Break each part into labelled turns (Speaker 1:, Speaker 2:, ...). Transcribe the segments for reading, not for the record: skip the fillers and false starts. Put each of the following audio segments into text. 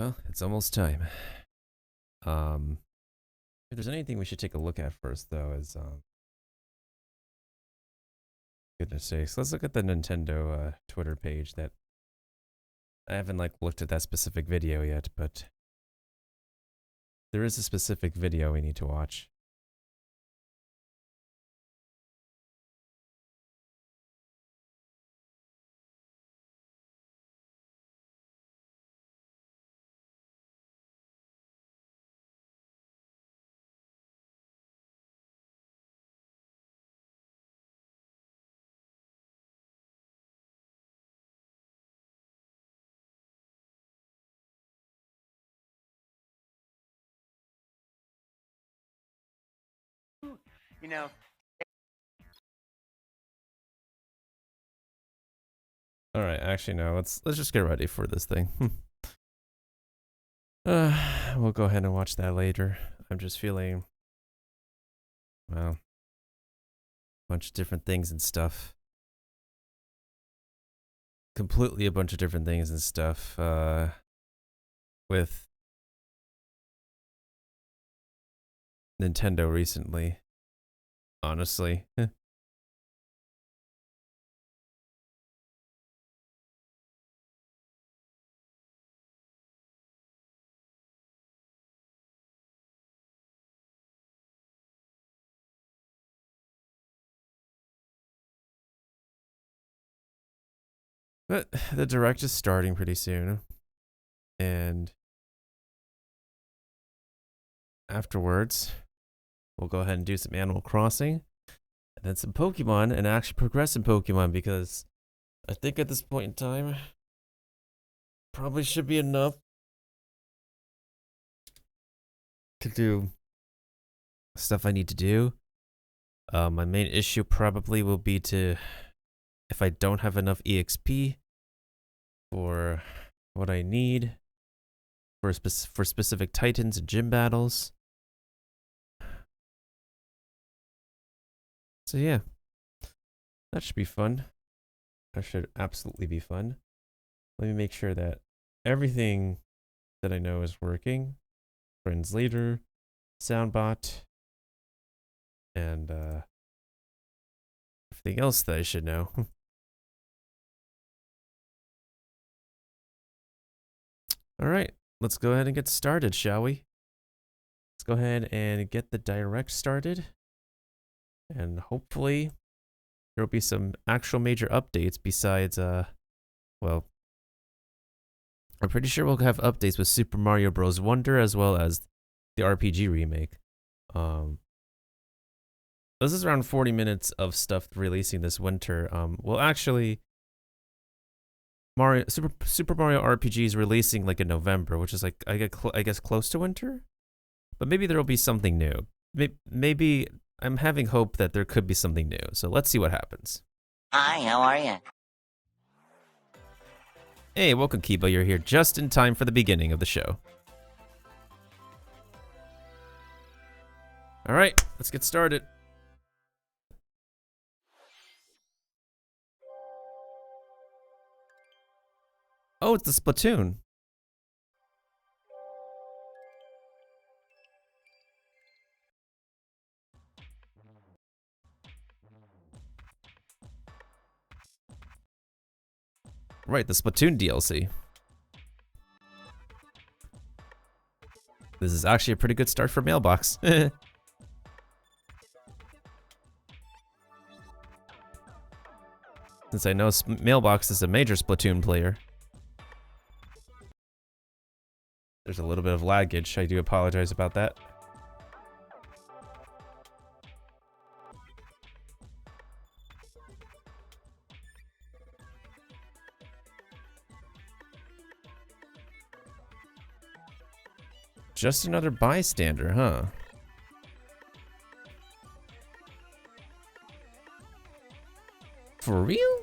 Speaker 1: Well, it's almost time. If there's anything we should take a look at first, though, is goodness sakes, let's look at the Nintendo Twitter page. That I haven't looked at that specific video yet, but there is a specific video we need to watch.
Speaker 2: You know.
Speaker 1: All right, actually no. Let's just get ready for this thing. We'll go ahead and watch that later. I'm just feeling, well, a bunch of different things and stuff. Completely a bunch of different things and stuff. With Nintendo recently, honestly. But the direct is starting pretty soon, and afterwards, we'll go ahead and do some Animal Crossing, and then some Pokemon, and actually progress in Pokemon, because I think at this point in time, probably should be enough to do stuff I need to do. My main issue probably will be to, if I don't have enough EXP for what I need for specific Titans and gym battles. So yeah, that should be fun. That should absolutely be fun. Let me make sure that everything that I know is working. Friends leader, soundbot, and everything else that I should know. All right, let's go ahead and get started, shall we? Let's go ahead and get the direct started. And hopefully there will be some actual major updates besides, well, I'm pretty sure we'll have updates with Super Mario Bros. Wonder as well as the RPG remake. This is around 40 minutes of stuff releasing this winter. Well, actually, Super Mario RPG is releasing in November, which is I guess close to winter. But maybe there will be something new. Maybe I'm having hope that there could be something new. So let's see what happens.
Speaker 2: Hi, how are you?
Speaker 1: Hey, welcome, Kiba. You're here just in time for the beginning of the show. All right, let's get started. Oh, it's the Splatoon. Right, the Splatoon DLC. This is actually a pretty good start for Mailbox. Since I know Mailbox is a major Splatoon player. There's a little bit of laggage. I do apologize about that. Just another bystander, huh? For real?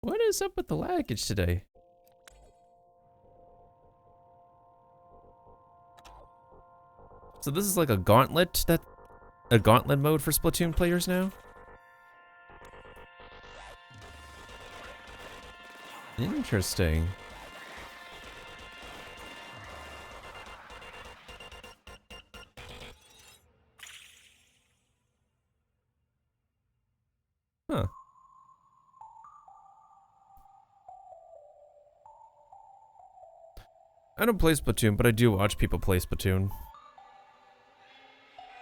Speaker 1: What is up with the laggage today? So this is like a gauntlet mode for Splatoon players now? Interesting. Huh. I don't play Splatoon, but I do watch people play Splatoon.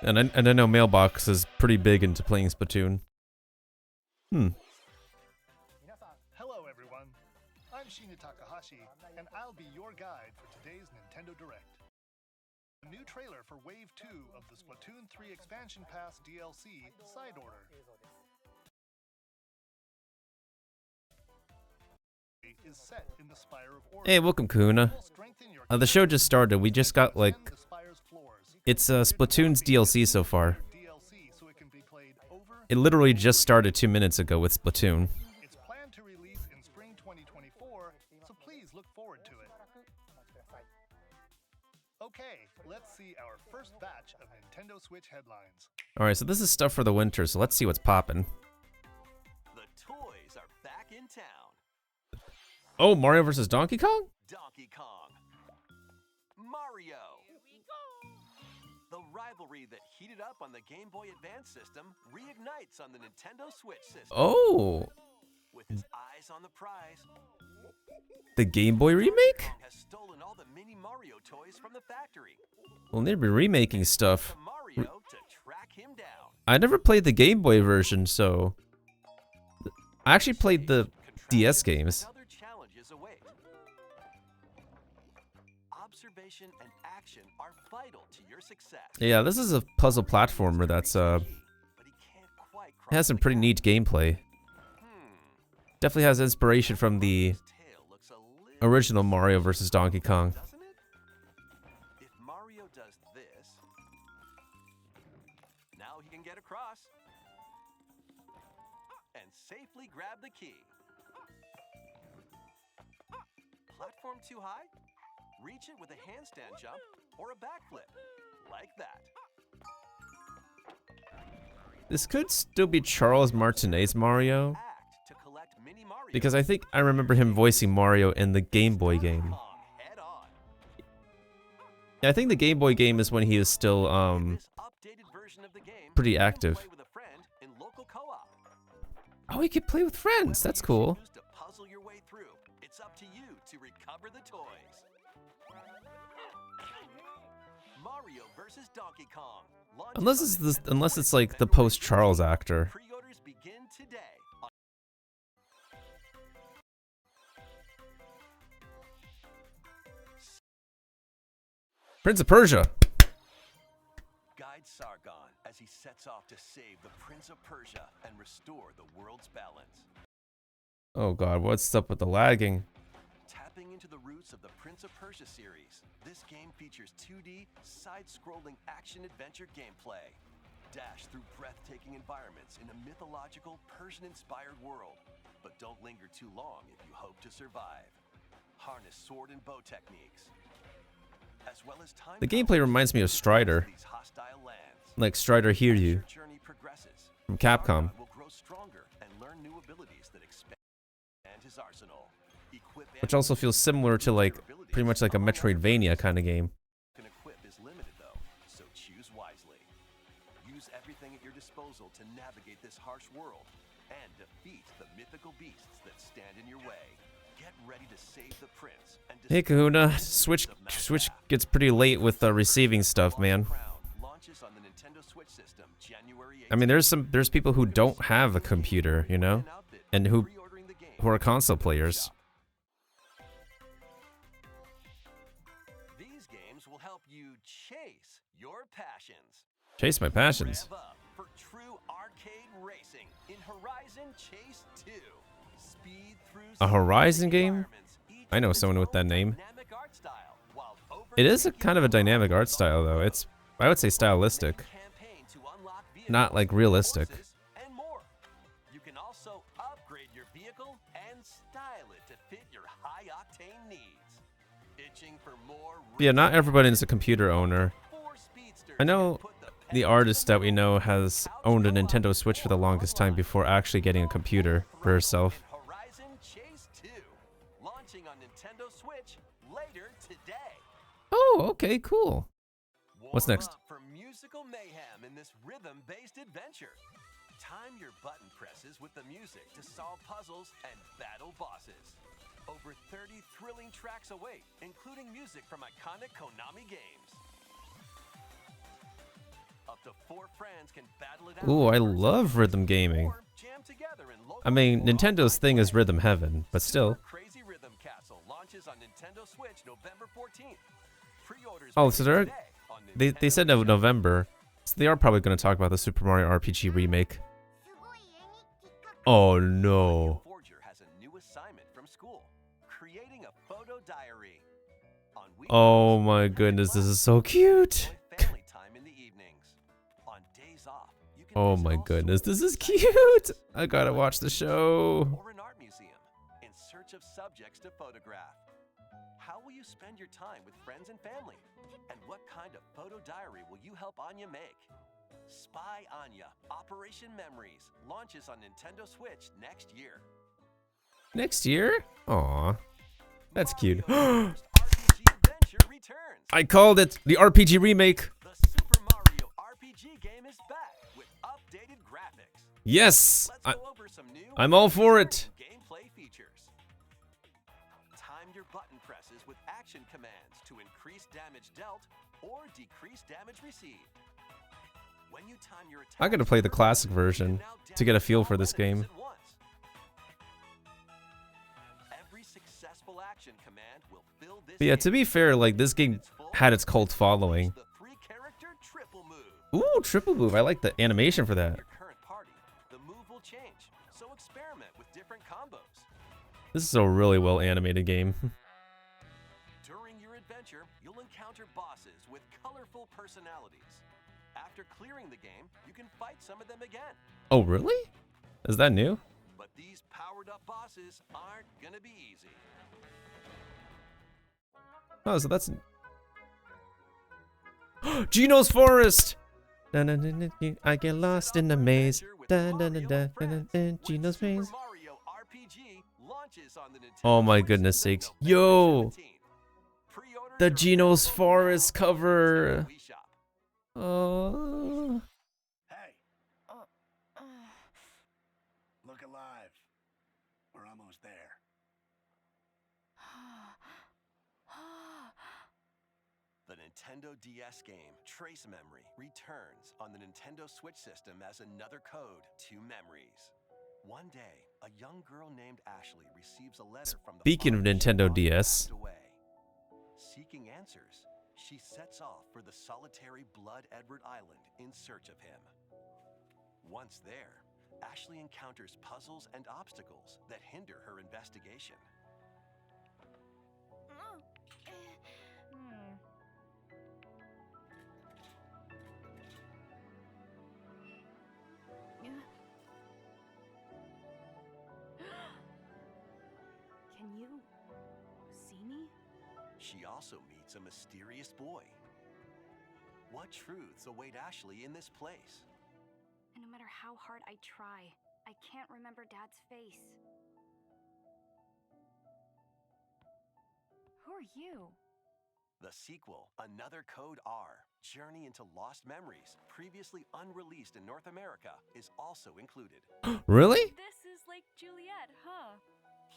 Speaker 1: And I know Mailbox is pretty big into playing Splatoon.
Speaker 3: Hello everyone, I'm Shinya Takahashi, and I'll be your guide for today's Nintendo Direct. A new trailer for Wave 2 of the Splatoon 3 Expansion Pass DLC, Side Order. Is set in the Spire of Order.
Speaker 1: Hey, welcome, Kahuna. The show just started. We just got, like... It's Splatoon's DLC so far. It literally just started 2 minutes ago with Splatoon.
Speaker 3: It's planned to release in spring 2024, so please look forward to it. Okay, let's see our first batch of Nintendo Switch headlines.
Speaker 1: Alright, so this is stuff for the winter, so let's see what's poppin'.
Speaker 4: The toys are back in town.
Speaker 1: Oh, Mario vs. Donkey Kong?
Speaker 4: Donkey Kong. Mario. The rivalry that heated up on the Game Boy Advance system reignites on the Nintendo Switch system.
Speaker 1: Oh!
Speaker 4: With his eyes on the prize,
Speaker 1: The Game Boy remake?
Speaker 4: Kong has stolen all the mini Mario toys from the factory.
Speaker 1: Well, they'd be remaking stuff.
Speaker 4: To Mario to track him down.
Speaker 1: I never played the Game Boy version, so... I actually played the DS games.
Speaker 4: Other challenges await. Observation and action are vital to your success.
Speaker 1: Yeah, this is a puzzle platformer that's,
Speaker 4: But he can't quite cross
Speaker 1: has some
Speaker 4: the
Speaker 1: pretty
Speaker 4: gap.
Speaker 1: neat gameplay. Definitely has inspiration from the
Speaker 4: His tail looks a little
Speaker 1: original Mario vs. Donkey Kong.
Speaker 4: doesn't it? If Mario does this, now he can get across and safely grab the key. Platform too high? Reach it with a handstand jump or a backflip, like that.
Speaker 1: This could still be Charles Martinet's Mario,
Speaker 4: Act to collect mini Mario.
Speaker 1: because I think I remember him voicing Mario in the Game Boy game.
Speaker 4: Kong head on.
Speaker 1: Yeah, I think the Game Boy game is when he is still,
Speaker 4: This updated version of the game,
Speaker 1: pretty
Speaker 4: you can
Speaker 1: active.
Speaker 4: play with a friend in local co-op.
Speaker 1: Oh, he could play with friends. That's cool.
Speaker 4: Choose to puzzle your way through. It's up to you to recover the toys. Mario vs. Donkey Kong. Launches
Speaker 1: Unless it's like the
Speaker 4: February
Speaker 1: post Charles
Speaker 4: 15th.
Speaker 1: actor.
Speaker 4: Pre-orders begin today.
Speaker 1: Prince of Persia.
Speaker 4: Guide Sargon as he sets off to save the Prince of Persia and restore the world's balance.
Speaker 1: Oh god, what's up with the lagging?
Speaker 4: Tapping into the roots of the Prince of Persia series, this game features 2D, side-scrolling action-adventure gameplay. Dash through breathtaking environments in a mythological, Persian-inspired world. But don't linger too long if you hope to survive. Harness sword and bow techniques, as well as time
Speaker 1: The gameplay reminds me of Strider.
Speaker 4: these hostile lands.
Speaker 1: Like Strider Hear
Speaker 4: As
Speaker 1: You
Speaker 4: your journey progresses,
Speaker 1: from Capcom.
Speaker 4: Sargon will grow stronger and learn new abilities that expand his arsenal. Equip
Speaker 1: Which also feels similar to like pretty much like a Metroidvania kind of game.
Speaker 4: can equip is limited though, so choose wisely. Use everything at your disposal to navigate this harsh world and defeat the mythical beasts that stand in your way. Get ready to save the prince and
Speaker 1: Hey
Speaker 4: discover
Speaker 1: Kahuna,
Speaker 4: the
Speaker 1: Switch
Speaker 4: secrets of Mount
Speaker 1: Switch
Speaker 4: Shaft.
Speaker 1: gets pretty late with receiving stuff, man.
Speaker 4: Crown launches on the Nintendo Switch system January
Speaker 1: I mean, there's people who don't have a computer, you know, and who are console players.
Speaker 4: These games will help you chase your passions.
Speaker 1: Chase my passions.
Speaker 4: Rev up for true arcade racing in Horizon Chase 2. Speed through
Speaker 1: A Horizon game?
Speaker 4: environments, each
Speaker 1: I know
Speaker 4: with its
Speaker 1: someone with
Speaker 4: own
Speaker 1: that name.
Speaker 4: dynamic art style, while
Speaker 1: It is a
Speaker 4: overtaking
Speaker 1: kind of a dynamic art
Speaker 4: rivals
Speaker 1: style though. It's, I would say, stylistic,
Speaker 4: campaign to unlock
Speaker 1: not
Speaker 4: vehicles,
Speaker 1: like realistic.
Speaker 4: horses, and more. You can also upgrade your vehicle and style it to fit your high-octane needs. Itching for more
Speaker 1: Yeah, not everybody is a computer owner.
Speaker 4: four speedsters
Speaker 1: I know
Speaker 4: can put the
Speaker 1: the
Speaker 4: pedal
Speaker 1: artist
Speaker 4: to
Speaker 1: that we know has owned a Nintendo Switch for the longest time before actually getting a computer for herself.
Speaker 4: Horizon Chase 2. on Nintendo Switch later today.
Speaker 1: Oh, okay, cool. What's
Speaker 4: Warm
Speaker 1: next?
Speaker 4: up for musical mayhem in this rhythm-based adventure. Time your button presses with the music to solve puzzles and battle bosses. Over 30 thrilling tracks await, including music from iconic Konami games. Up to 4 friends can battle it out.
Speaker 1: Ooh, I
Speaker 4: in person
Speaker 1: love rhythm gaming.
Speaker 4: or jam together in local
Speaker 1: I mean,
Speaker 4: online
Speaker 1: Nintendo's thing is
Speaker 4: play.
Speaker 1: Rhythm Heaven, but still.
Speaker 4: Super Crazy Rhythm Castle launches on Nintendo Switch November 14th. Pre-orders
Speaker 1: Oh,
Speaker 4: begin
Speaker 1: so they're
Speaker 4: today on
Speaker 1: they
Speaker 4: Nintendo
Speaker 1: said
Speaker 4: eShop.
Speaker 1: November, so they are probably going to talk about the Super Mario RPG remake. Oh no.
Speaker 4: Forger has a new assignment from school, creating a photo diary. On weekdays,
Speaker 1: Oh my
Speaker 4: after
Speaker 1: goodness, this
Speaker 4: class,
Speaker 1: is so cute.
Speaker 4: enjoy family time in the evenings. On days off, you can
Speaker 1: Oh
Speaker 4: visit
Speaker 1: my
Speaker 4: all
Speaker 1: goodness,
Speaker 4: sorts
Speaker 1: this
Speaker 4: of
Speaker 1: is
Speaker 4: exciting
Speaker 1: cute.
Speaker 4: places,
Speaker 1: I gotta watch the show.
Speaker 4: or an art museum in search of subjects to photograph. How will you spend your time with friends and family? And what kind of photo diary will you help Anya make? Spy Anya Operation Memories launches on Nintendo Switch next year.
Speaker 1: Next year? Aw, that's cute.
Speaker 4: Mario RPG Adventure returns.
Speaker 1: I called it, the RPG remake.
Speaker 4: The Super Mario RPG game is back with updated graphics.
Speaker 1: Yes,
Speaker 4: Let's go over some new
Speaker 1: I'm all for it.
Speaker 4: gameplay features. Time your button presses with action commands to increase damage dealt or decrease damage received. When you time your attacks,
Speaker 1: I gotta play the classic version
Speaker 4: you can now
Speaker 1: to get a
Speaker 4: damage
Speaker 1: feel
Speaker 4: all
Speaker 1: for this
Speaker 4: enemies
Speaker 1: game.
Speaker 4: at once. Every successful action command will fill this
Speaker 1: But yeah, to
Speaker 4: game.
Speaker 1: be fair, like this game had its cult following.
Speaker 4: The 3-character triple move.
Speaker 1: Ooh, triple move. I like the animation for that.
Speaker 4: Your current party, the move will change, so experiment with different combos.
Speaker 1: This is a really well animated game.
Speaker 4: During your adventure, you'll encounter bosses with colorful personalities. After clearing the game, you can fight some of them again.
Speaker 1: Oh, really? Is that new?
Speaker 4: But these powered-up bosses aren't gonna be easy.
Speaker 1: Oh, so that's Geno's Forest. I get lost in the maze. Geno's maze.
Speaker 4: Super Mario RPG launches on the Nintendo
Speaker 1: Oh my
Speaker 4: Switch
Speaker 1: goodness
Speaker 4: this
Speaker 1: sakes.
Speaker 4: November
Speaker 1: Yo,
Speaker 4: 17th. Pre-orders
Speaker 1: the
Speaker 4: are
Speaker 1: Geno's
Speaker 4: available
Speaker 1: Forest
Speaker 4: now on
Speaker 1: cover.
Speaker 4: Nintendo eShop.
Speaker 1: Oh.
Speaker 3: Hey, look alive. We're almost there.
Speaker 4: The Nintendo DS game Trace Memory returns on the Nintendo Switch system as another code to memories. One day, a young girl named Ashley receives a letter from the
Speaker 1: Speaking of
Speaker 4: father she
Speaker 1: Nintendo
Speaker 4: long
Speaker 1: DS.
Speaker 4: passed away. Seeking answers, she sets off for the solitary Blood Edward Island in search of him. Once there, Ashley encounters puzzles and obstacles that hinder her investigation.
Speaker 5: Can you see me?
Speaker 4: She also meets a mysterious boy. What truths await Ashley in this place?
Speaker 5: And no matter how hard I try, I can't remember Dad's face. Who are you?
Speaker 4: The sequel, Another Code R, Journey into Lost Memories, previously unreleased in North America, is also included.
Speaker 1: Really?
Speaker 5: This is like Juliet, huh?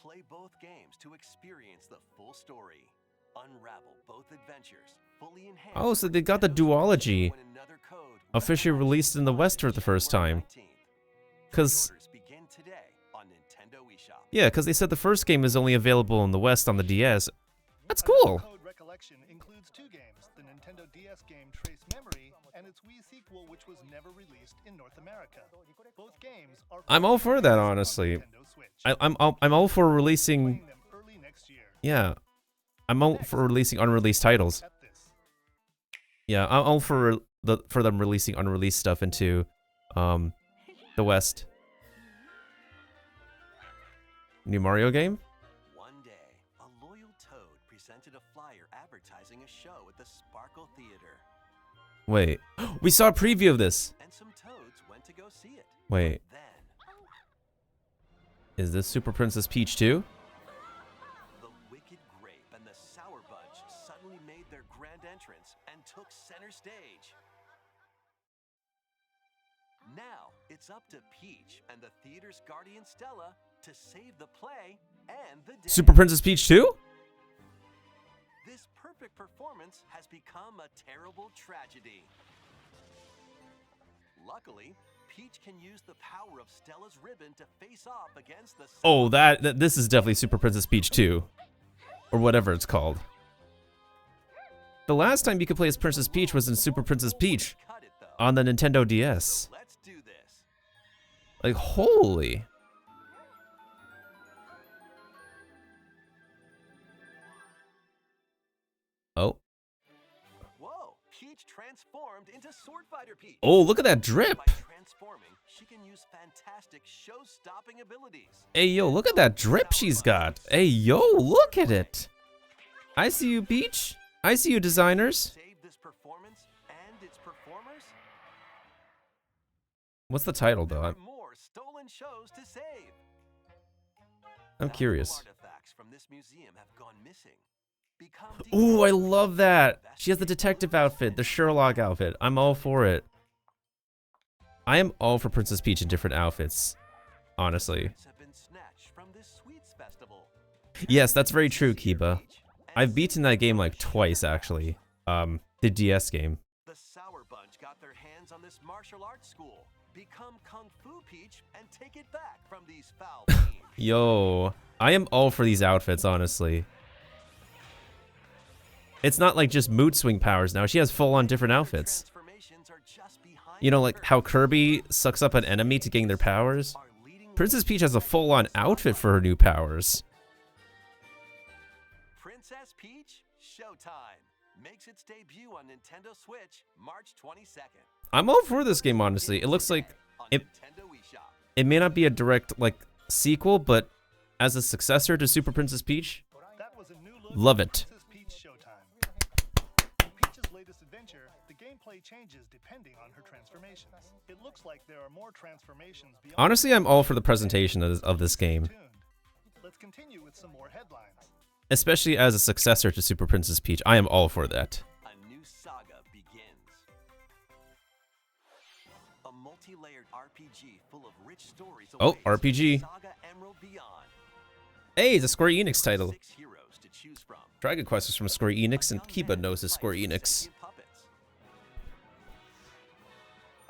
Speaker 4: Play both games to experience the full story. Unravel both adventures, fully enhanced.
Speaker 1: Oh, so they got the
Speaker 4: Nintendo Switch
Speaker 1: duology
Speaker 4: when Another Code
Speaker 1: officially
Speaker 4: launches
Speaker 1: released in the West for the first
Speaker 4: January
Speaker 1: time.
Speaker 4: 19th.
Speaker 1: 'Cause-
Speaker 4: Pre-orders begin today on Nintendo eShop.
Speaker 1: Yeah, because they said the first game is only available in the West on the DS. That's
Speaker 3: Another
Speaker 1: cool.
Speaker 3: Code Recollection includes 2 games, the Nintendo DS game Trace Memory and its Wii sequel, which was never released in North America. Both games are
Speaker 1: I'm all for that, honestly.
Speaker 3: Nintendo Switch.
Speaker 1: I'm all for releasing.
Speaker 3: Playing them early next year.
Speaker 1: Yeah, I'm all for releasing unreleased titles.
Speaker 3: At this.
Speaker 1: Yeah, I'm all for them releasing unreleased stuff into the West. New Mario game?
Speaker 4: One day, a loyal toad presented a flyer advertising a show at the Sparkle Theater,
Speaker 1: Wait, we saw a preview of this.
Speaker 4: and some toads went to go see it.
Speaker 1: Wait,
Speaker 4: Then,
Speaker 1: is this Super Princess Peach 2?
Speaker 4: the wicked center stage. Now, it's up to Peach and the theater's guardian Stella to save the play and the day.
Speaker 1: Super Princess Peach 2?
Speaker 4: This perfect performance has become a terrible tragedy. Luckily, Peach can use the power of Stella's ribbon to face off against the...
Speaker 1: Oh, this is definitely Super Princess Peach 2. Or whatever it's called. The last time you could play as Princess Peach was in Super Princess Peach
Speaker 4: Cut it, though.
Speaker 1: on the Nintendo DS.
Speaker 4: So let's do this.
Speaker 1: Like, holy. Oh.
Speaker 4: Whoa, Peach transformed into Sword Fighter Peach.
Speaker 1: Oh, look at that drip.
Speaker 4: By transforming, she can use fantastic show-stopping abilities.
Speaker 1: Hey, yo, look at that drip she's got. Hey, yo, look at it. I see you, Peach. I see you, designers.
Speaker 4: Save this performance and its performers?
Speaker 1: What's the title, though?
Speaker 4: There are more stolen shows to save.
Speaker 1: I'm curious.
Speaker 4: Valuable artifacts from this museum have gone missing. Become
Speaker 1: Ooh, I love that. She has the detective outfit, the Sherlock outfit. I'm all for it. I am all for Princess Peach in different outfits, honestly.
Speaker 4: have been snatched from this sweets festival.
Speaker 1: Yes, that's very true, Kiba. I've beaten that game like twice, actually. The DS game.
Speaker 4: The Sour Bunch got their hands on this martial arts school. Become Kung Fu Peach and take it back from these foul fiends.
Speaker 1: Yo, I am all for these outfits, honestly. It's not like just mood swing powers now. She has full-on different outfits.
Speaker 4: Transformations are just behind
Speaker 1: You know,
Speaker 4: the
Speaker 1: like how
Speaker 4: curtain.
Speaker 1: Kirby sucks up an enemy to gain their powers.
Speaker 4: Our leading
Speaker 1: Princess Peach has a full-on outfit for her new powers.
Speaker 4: Princess Peach Showtime makes its debut on Nintendo Switch March 22nd.
Speaker 1: I'm all for this game, honestly. It looks like
Speaker 4: on
Speaker 1: it-
Speaker 4: Nintendo eShop.
Speaker 1: it may not be a direct, like, sequel, but as a successor to Super Princess Peach,
Speaker 3: That was a new look
Speaker 1: Love
Speaker 3: at
Speaker 1: it.
Speaker 3: Princess Peach Showtime. In Peach's latest adventure, the gameplay changes depending on her transformations. It looks like there are more transformations beyond.
Speaker 1: honestly, I'm all for the presentation of this game,
Speaker 3: Tuned. Let's continue with some more headlines.
Speaker 1: especially as a successor to Super Princess Peach. I am all for that.
Speaker 4: A new saga begins. A multi-layered RPG full of rich stories.
Speaker 1: Oh,
Speaker 4: awaits
Speaker 1: RPG.
Speaker 4: Saga Emerald Beyond.
Speaker 1: Hey, it's a Square Enix title.
Speaker 4: 6 heroes to choose from.
Speaker 1: Dragon Quest is from Square Enix, and
Speaker 4: Young
Speaker 1: Kiba
Speaker 4: men
Speaker 1: knows his
Speaker 4: fight
Speaker 1: Square
Speaker 4: with
Speaker 1: Enix.
Speaker 4: sentient puppets.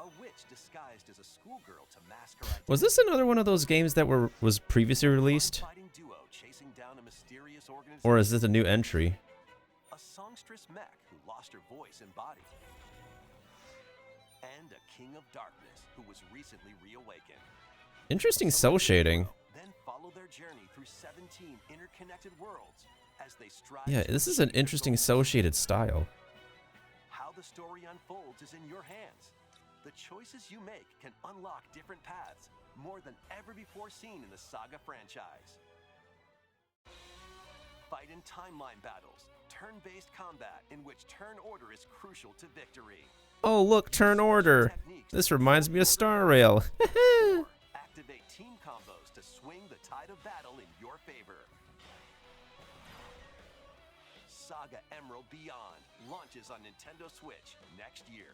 Speaker 4: A witch disguised as a schoolgirl to mask her
Speaker 1: Was this another one of those games that was previously released?
Speaker 4: fighting duo chasing down a mysterious organization.
Speaker 1: Or is this a new entry?
Speaker 4: A songstress mech who lost her voice and body. And a king of darkness who was recently reawakened.
Speaker 1: Interesting cell shading.
Speaker 4: Then follow their journey through 17 interconnected worlds as they strive.
Speaker 1: Yeah,
Speaker 4: to
Speaker 1: this is an
Speaker 4: achieve their
Speaker 1: interesting
Speaker 4: goals.
Speaker 1: cell shaded style.
Speaker 4: How the story unfolds is in your hands. The choices you make can unlock different paths, more than ever before seen in the Saga franchise. Fight in timeline battles, turn-based combat in which turn order is crucial to victory.
Speaker 1: Oh, look, turn order. This reminds me of Star Rail.
Speaker 4: Or activate team combos to swing the tide of battle in your favor. Saga Emerald Beyond launches on Nintendo Switch next year.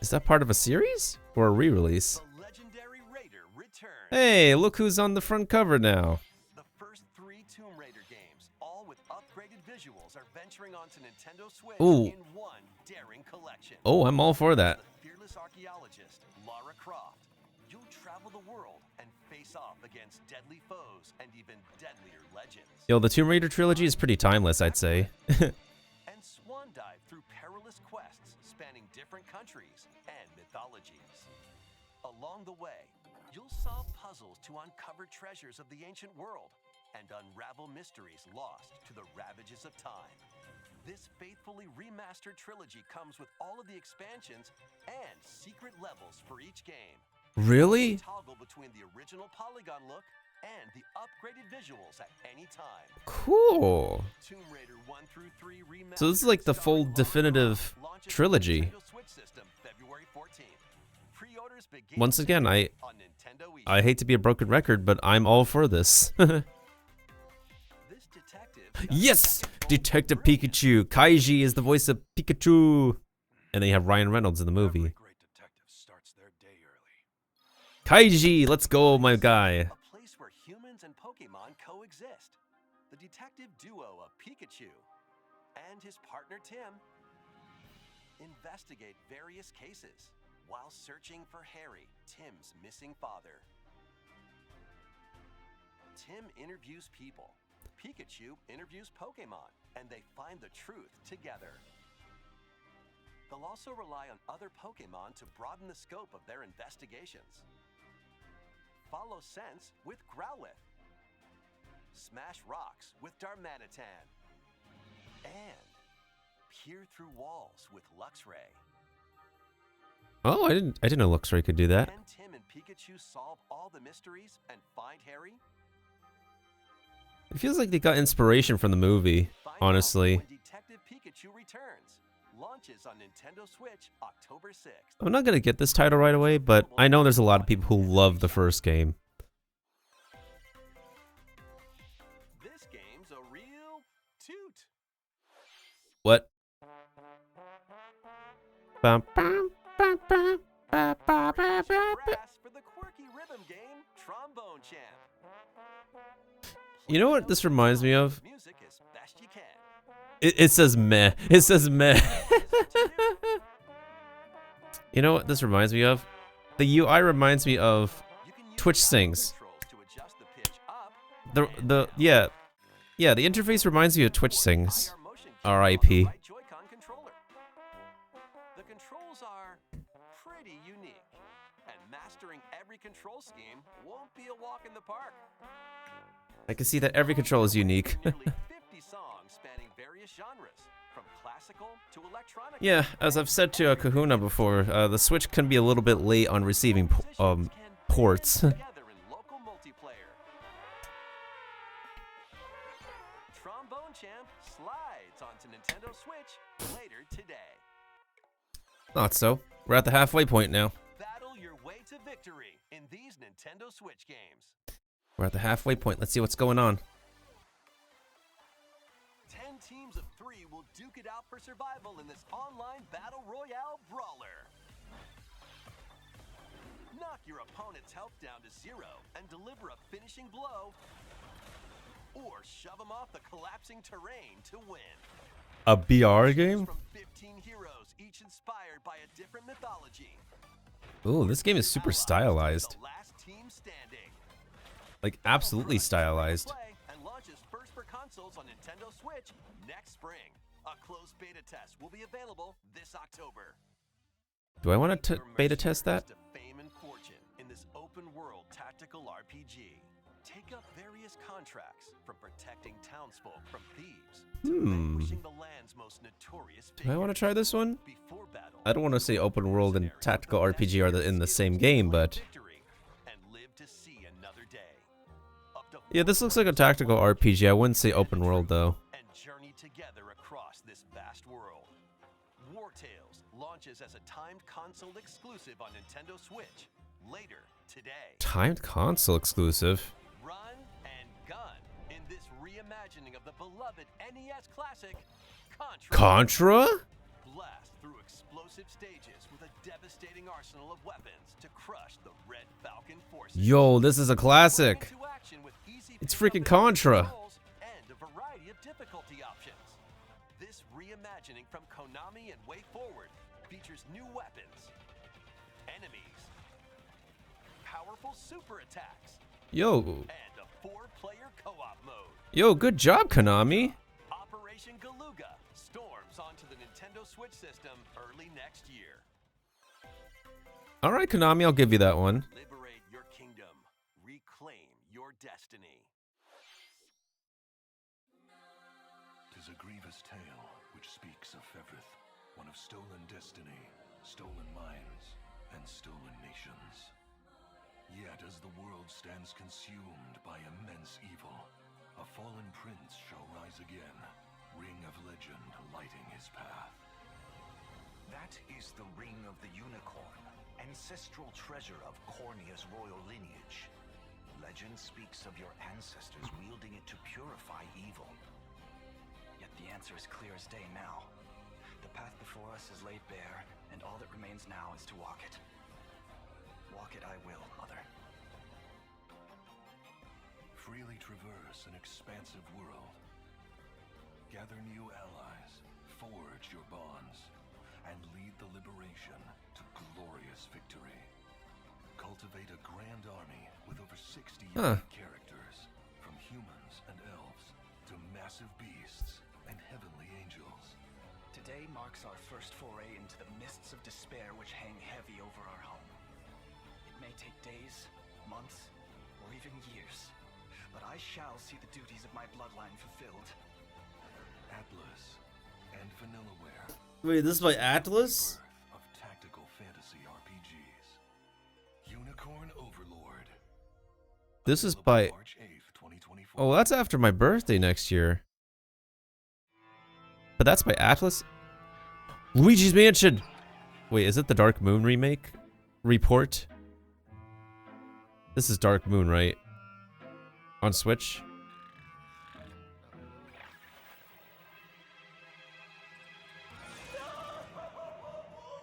Speaker 1: Is that part of a series or a re-release?
Speaker 4: The legendary Raider returns.
Speaker 1: Hey, look who's on the front cover now.
Speaker 4: The first 3 Tomb Raider games, all with upgraded visuals, are venturing onto Nintendo Switch
Speaker 1: Ooh.
Speaker 4: in one daring collection.
Speaker 1: Oh, I'm all for that.
Speaker 4: The fearless archaeologist, Lara Croft. You'll travel the world and face off against deadly foes and even deadlier legends.
Speaker 1: Yo, the Tomb Raider trilogy is pretty timeless, I'd say.
Speaker 4: And swan dive through perilous quests spanning different countries and mythologies. Along the way, you'll solve puzzles to uncover treasures of the ancient world and unravel mysteries lost to the ravages of time. This faithfully remastered trilogy comes with all of the expansions and secret levels for each game.
Speaker 1: Really?
Speaker 4: Toggle between the original polygon look and the upgraded visuals at any time.
Speaker 1: Cool.
Speaker 4: Tomb Raider 1 through 3 remastered.
Speaker 1: So this is like the full
Speaker 4: starring Lara
Speaker 1: definitive
Speaker 4: Croft, launches on
Speaker 1: trilogy.
Speaker 4: Nintendo Switch system February 14th. Pre-orders begin
Speaker 1: Once again,
Speaker 4: today on Nintendo eShop.
Speaker 1: I hate to be a broken record, but I'm all for this.
Speaker 4: This detective got
Speaker 1: Yes!
Speaker 4: second
Speaker 1: Detective Pikachu. Kaiji is the voice of Pikachu. And then you have Ryan Reynolds in the movie.
Speaker 4: Every great detective starts their day early.
Speaker 1: Kaiji, let's go, my guy.
Speaker 4: A place where humans and Pokemon coexist. The detective duo of Pikachu and his partner Tim investigate various cases while searching for Harry, Tim's missing father. Tim interviews people. Pikachu interviews Pokemon, and they find the truth together. They'll also rely on other Pokemon to broaden the scope of their investigations. Follow Sense with Growlithe. Smash rocks with Darmanitan. And peer through walls with Luxray.
Speaker 1: Oh, I didn't know Luxray could do that.
Speaker 4: Can Tim and Pikachu solve all the mysteries and find Harry?
Speaker 1: It feels like they got inspiration from the movie,
Speaker 4: Find out
Speaker 1: honestly.
Speaker 4: when Detective Pikachu returns. Launches on Nintendo Switch October 6th.
Speaker 1: I'm not gonna get this title right away, but I know there's a lot of people who love the first game.
Speaker 4: This game's a real toot.
Speaker 1: What? Bum, bum, bum, bum, ba, ba, ba, ba, ba.
Speaker 4: Brass for the quirky rhythm game Trombone Champ.
Speaker 1: You know what this reminds me of?
Speaker 4: Music as best you can.
Speaker 1: It says meh. It says meh. You know what this reminds me of? The UI reminds me of
Speaker 4: You can use
Speaker 1: Twitch
Speaker 4: dial
Speaker 1: Sings.
Speaker 4: controls to adjust the pitch up
Speaker 1: the yeah, the interface reminds me of Twitch Sings.
Speaker 4: IR motion key
Speaker 1: R.I.P.
Speaker 4: on the right Joy-Con controller. The controls are pretty unique, and mastering every control scheme won't be a walk in the park.
Speaker 1: I can see that every control is unique.
Speaker 4: Nearly 50 songs spanning various genres, from classical to electronic.
Speaker 1: Yeah, as I've said to Kahuna before, the Switch can be a little bit late on receiving ports.
Speaker 4: Together in local multiplayer. Trombone Champ slides onto Nintendo Switch later today.
Speaker 1: Not so. We're at the halfway point now.
Speaker 4: Battle your way to victory in these Nintendo Switch games.
Speaker 1: We're at the halfway point. Let's see what's going on.
Speaker 4: 10 teams of 3 will duke it out for survival in this online battle royale brawler. Knock your opponent's health down to 0 and deliver a finishing blow, or shove them off the collapsing terrain to win.
Speaker 1: A BR
Speaker 4: Choose
Speaker 1: game?
Speaker 4: from 15 heroes, each inspired by a different mythology.
Speaker 1: Ooh, this game is super stylized.
Speaker 4: The last team standing.
Speaker 1: Like, absolutely stylized.
Speaker 4: Play and launches first for consoles on Nintendo Switch next spring. A closed beta test will be available this October.
Speaker 1: Do I want to
Speaker 4: Your
Speaker 1: beta test that?
Speaker 4: mercenaries to fame and fortune in this open-world tactical RPG. Take up various contracts, from protecting townsfolk from thieves to vanquishing the land's most notorious
Speaker 1: Do I want to try this one?
Speaker 4: Before battle,
Speaker 1: I don't want to say open world and tactical RPG are in the same game, but
Speaker 4: victory and live to see another day. Up to
Speaker 1: yeah, this looks like a tactical RPG. I wouldn't say open world though.
Speaker 4: and journey together across this vast world. War Tales launches as a timed console exclusive on Nintendo Switch later today.
Speaker 1: Timed console exclusive.
Speaker 4: Run and gun in this reimagining of the beloved NES classic Contra.
Speaker 1: Contra?
Speaker 4: Blast through explosive stages with a devastating arsenal of weapons to crush the Red Falcon forces.
Speaker 1: Yo, this is a classic.
Speaker 4: Into action with easy
Speaker 1: It's
Speaker 4: pick-up
Speaker 1: freaking
Speaker 4: and
Speaker 1: Contra.
Speaker 4: controls and a variety of difficulty options. This reimagining from Konami and WayForward features new weapons, enemies, powerful super attacks,
Speaker 1: Yo,
Speaker 4: and a 4-player co-op mode.
Speaker 1: yo, good job, Konami.
Speaker 4: Operation Galuga storms onto the Nintendo Switch system early next year.
Speaker 1: All right, Konami, I'll give you that one.
Speaker 4: Liberate your kingdom. Reclaim your destiny.
Speaker 6: 'Tis a grievous tale which speaks of Fevrith, one of stolen destiny, stolen minds, and stolen nations. Yet as the world stands consumed by immense evil, a fallen prince shall rise again, ring of legend lighting his path.
Speaker 7: That is the Ring of the Unicorn, ancestral treasure of Cornia's royal lineage. Legend speaks of your ancestors wielding it to purify evil. Yet The answer is clear as day now. The path before us is laid bare, and all that remains now is to walk it. Walk it I will, Mother.
Speaker 6: Freely traverse an expansive world. Gather new allies, forge your bonds, and lead the liberation to glorious victory. Cultivate a grand army with over 60 unique characters, from humans and elves to massive beasts and heavenly angels.
Speaker 7: Today marks our first foray into the mists of despair which hang heavy over our home. It may take days, months, or even years, but I shall see the duties of my bloodline fulfilled.
Speaker 6: Atlas and Vanillaware,
Speaker 1: Wait, this is by Atlas?
Speaker 6: birth of tactical fantasy RPGs. Unicorn Overlord.
Speaker 1: This is
Speaker 6: Available
Speaker 1: by...
Speaker 6: March 8th, 2024.
Speaker 1: Oh, that's after my birthday next year. But that's by Atlas? Luigi's Mansion! Wait, is it the Dark Moon remake? Report? This is Dark Moon, right? On Switch?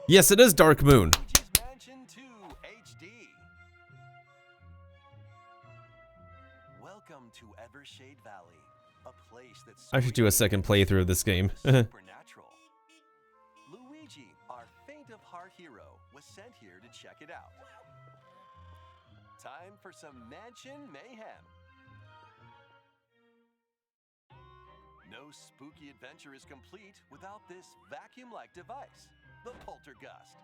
Speaker 1: Yes, it is Dark Moon!
Speaker 4: Luigi's Mansion 2 HD. Welcome to Evershade Valley, a place that's
Speaker 1: I should do a second playthrough of this game.
Speaker 4: supernatural. Luigi, our faint of heart hero, was sent here to check it out. Time for some mansion mayhem. No spooky adventure is complete without this vacuum-like device, the Poltergust.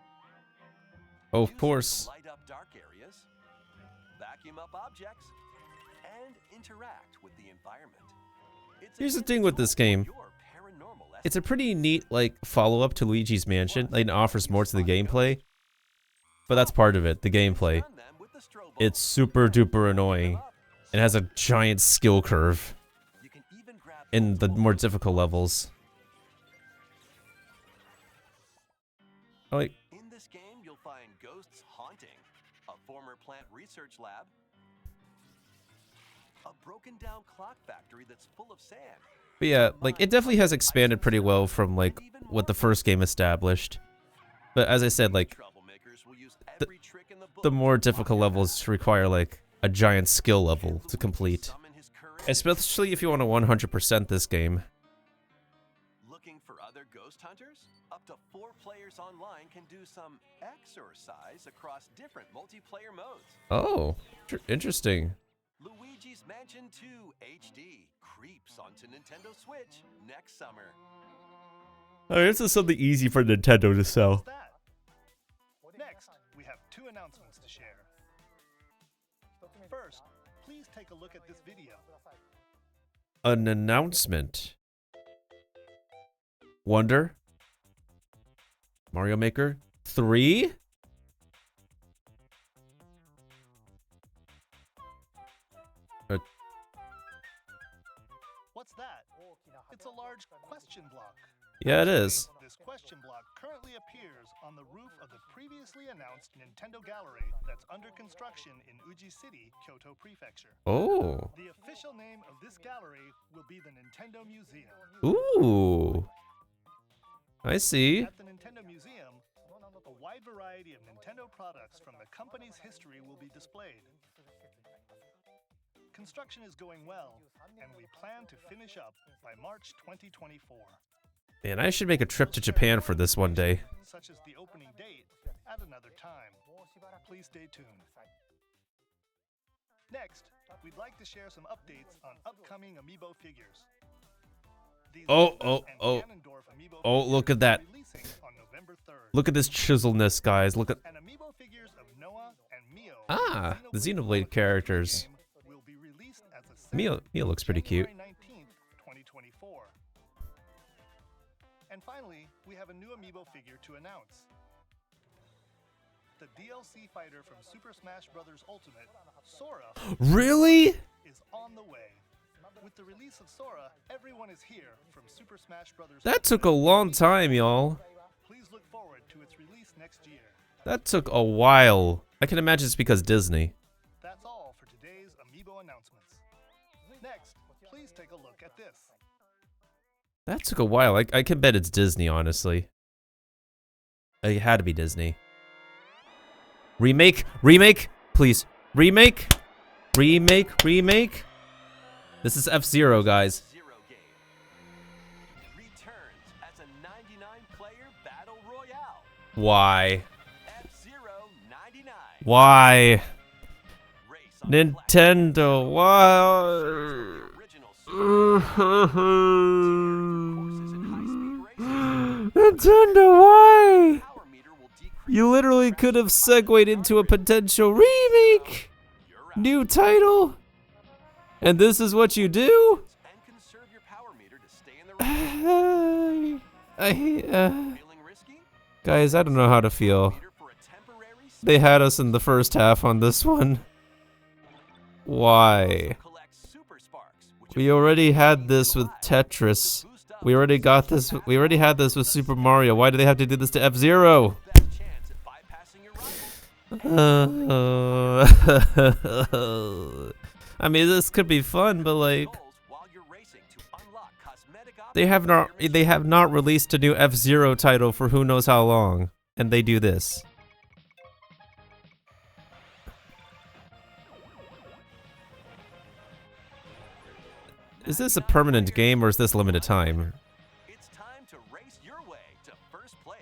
Speaker 1: Oh,
Speaker 4: Use
Speaker 1: of
Speaker 4: it
Speaker 1: course.
Speaker 4: to light up dark areas, vacuum up objects, and interact with the environment. It's a
Speaker 1: Here's the
Speaker 4: hidden
Speaker 1: thing with
Speaker 4: tool
Speaker 1: this
Speaker 4: for
Speaker 1: game.
Speaker 4: your paranormal
Speaker 1: It's a
Speaker 4: escapades.
Speaker 1: pretty neat, like, follow-up to Luigi's Mansion. Like, it offers more to the gameplay. But that's part of it, the gameplay.
Speaker 4: Stun them with the strobo.
Speaker 1: It's super duper annoying. It has a giant skill curve
Speaker 4: You can even grab
Speaker 1: in the
Speaker 4: multiple
Speaker 1: more difficult levels. Oh, wait.
Speaker 4: In this game, you'll find ghosts haunting, a former plant research lab, a broken down clock factory that's full of sand.
Speaker 1: But yeah, like, it definitely has expanded pretty well from, like, what the first game established. But as I said, like,
Speaker 4: Troublemakers will use every trick in the book
Speaker 1: the more
Speaker 4: to
Speaker 1: difficult
Speaker 4: block your
Speaker 1: levels require, like, a giant skill level to complete.
Speaker 4: summon his courage.
Speaker 1: Especially if you want to 100% this game.
Speaker 4: Looking for other ghost hunters? Up to 4 players online can do some exercise across different multiplayer modes.
Speaker 1: Oh, interesting.
Speaker 4: Luigi's Mansion 2 HD creeps onto Nintendo Switch next summer.
Speaker 1: Oh, this is something easy for Nintendo to sell.
Speaker 3: What's that? Next, we have 2 announcements to share. First, please take a look at this video.
Speaker 1: An announcement. Wonder. Mario Maker 3?
Speaker 3: What's that? It's a large question block.
Speaker 1: Yeah, it is.
Speaker 3: This question block currently appears on the roof of the previously announced Nintendo Gallery that's under construction in Uji City, Kyoto Prefecture.
Speaker 1: Oh.
Speaker 3: The official name of this gallery will be the Nintendo Museum.
Speaker 1: Ooh. I see.
Speaker 3: At the Nintendo Museum, a wide variety of Nintendo products from the company's history will be displayed. Construction is going well, and we plan to finish up by March 2024.
Speaker 1: Man, I should make a trip to Japan for this one day.
Speaker 3: Such as the opening date at another time. Please stay tuned. Next, we'd like to share some updates on upcoming Amiibo figures. These
Speaker 1: Oh,
Speaker 3: Zelda
Speaker 1: oh,
Speaker 3: and
Speaker 1: oh.
Speaker 3: Ganondorf Amiibo
Speaker 1: Oh,
Speaker 3: figures
Speaker 1: look at
Speaker 3: are
Speaker 1: that.
Speaker 3: releasing on November 3rd.
Speaker 1: Look at this chiselness, guys. Look at...
Speaker 3: And Amiibo figures of Noah and Mio,
Speaker 1: Ah, the Xenoblade
Speaker 3: Chronicles
Speaker 1: characters.
Speaker 3: game, will be released as a set
Speaker 1: Mio looks pretty cute.
Speaker 3: January 19th, 2024. And finally, we have a new Amiibo figure to announce. The DLC fighter from Super Smash Bros. Ultimate, Sora,
Speaker 1: Really?
Speaker 3: is on the way. With the release of Sora, everyone is here from Super Smash Bros.
Speaker 1: That took a long time, y'all.
Speaker 3: Please look forward to its release next year.
Speaker 1: That took a while. I can imagine it's because Disney.
Speaker 3: That's all for today's Amiibo announcements. Next, please take a look at this.
Speaker 1: That took a while. I can bet it's Disney, honestly. It had to be Disney. Remake, please. Remake. This is F-Zero, guys.
Speaker 4: F-Zero game returns as a 99-player battle royale.
Speaker 1: Why?
Speaker 4: F-Zero 99.
Speaker 1: Why?
Speaker 4: Race on
Speaker 1: Nintendo, why?
Speaker 4: the original
Speaker 1: Nintendo, why?
Speaker 4: power meter will decrease.
Speaker 1: You literally could have segued into a potential remake.
Speaker 4: You're out.
Speaker 1: New title. And this is what you do?
Speaker 4: And conserve your power meter to stay in the race. Feeling risky?
Speaker 1: Guys, I don't know how to feel.
Speaker 4: Meter for a temporary
Speaker 1: They had us in the first half on this one. Why?
Speaker 4: collect super sparks, which
Speaker 1: We already had this with Tetris. We already got this. We already had this with Super Mario. Why do they have to do this to F-Zero?
Speaker 4: best chance at bypassing your rival.
Speaker 1: I mean, this could be fun, but like,
Speaker 4: Goals while you're racing to unlock cosmetic
Speaker 1: they have not released a new F-Zero title for who knows how long, and they do this. Is this a permanent game or is this limited time?
Speaker 4: It's time to race your way to first place.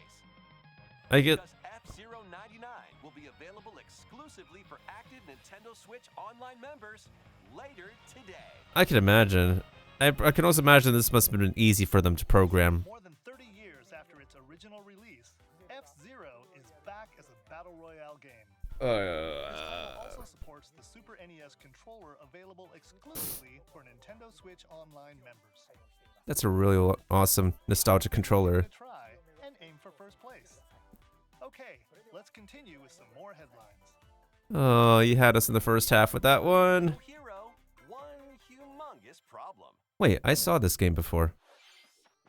Speaker 1: I get.
Speaker 4: Because F-Zero 99 will be available exclusively for active Nintendo Switch Online members later today.
Speaker 1: I can imagine. I can also imagine this must have been easy for them to program.
Speaker 3: More than 30 years after its original release, F-Zero is back as a battle royale game. This title also supports the Super NES controller available exclusively for Nintendo Switch Online members.
Speaker 1: That's a really awesome nostalgic controller.
Speaker 3: Give it a try and aim for first place. Okay, let's continue with some more headlines.
Speaker 1: Oh, you had us in the first half with that one.
Speaker 4: No hero, one humongous problem.
Speaker 1: Wait, I saw this game before.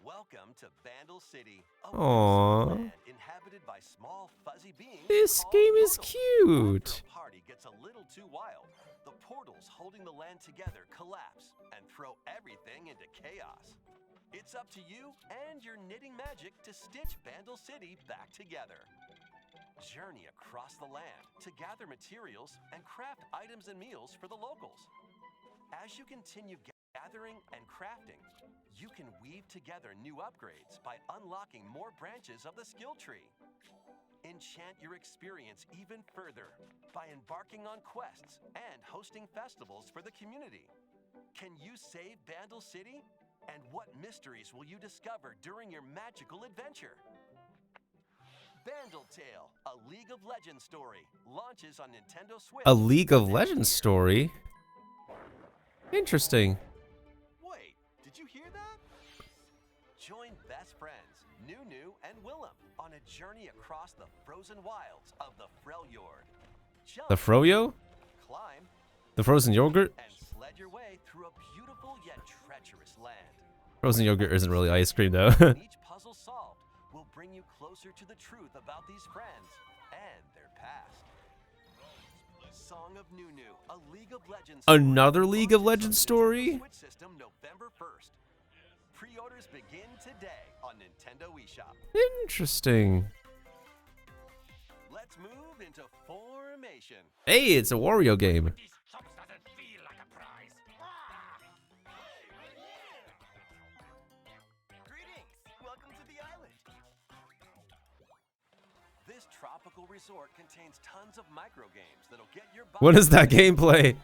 Speaker 4: Welcome to Vandal City, a
Speaker 1: Aww.
Speaker 4: land inhabited by small fuzzy beings.
Speaker 1: This
Speaker 4: called
Speaker 1: game is
Speaker 4: portals.
Speaker 1: cute.
Speaker 4: After a party gets a little too wild, the portals holding the land together collapse and throw everything into chaos. It's up to you and your knitting magic to stitch Vandal City back together. Journey across the land to gather materials and craft items and meals for the locals. As you continue gathering and crafting, you can weave together new upgrades by unlocking more branches of the skill tree. Enchant your experience even further by embarking on quests and hosting festivals for the community. Can you save Vandal City? And what mysteries will you discover during your magical adventure? Vandal Tale, a League of Legends story, launches on Nintendo Switch.
Speaker 1: A League of Legends story? Interesting.
Speaker 4: Wait, did you hear that? Join best friends, Nunu and Willem, on a journey across the frozen wilds of the Freljord. Jump,
Speaker 1: The Froyo?
Speaker 4: climb,
Speaker 1: The frozen yogurt?
Speaker 4: and sled your way through a beautiful yet treacherous land.
Speaker 1: Frozen yogurt isn't really ice cream though.
Speaker 4: Each puzzle solved will bring you closer to the truth about these friends and their past. Song of Nunu, a League of Legends
Speaker 1: Another League of Legends
Speaker 4: story.
Speaker 1: story?
Speaker 4: Switch system November 1st. Pre-orders begin today on Nintendo eShop.
Speaker 1: Interesting.
Speaker 4: Let's move into Formation.
Speaker 1: Hey, it's a Wario game.
Speaker 4: Greetings! Welcome to the island. This tropical resort contains tons of micro games that'll get your body.
Speaker 1: What is that gameplay?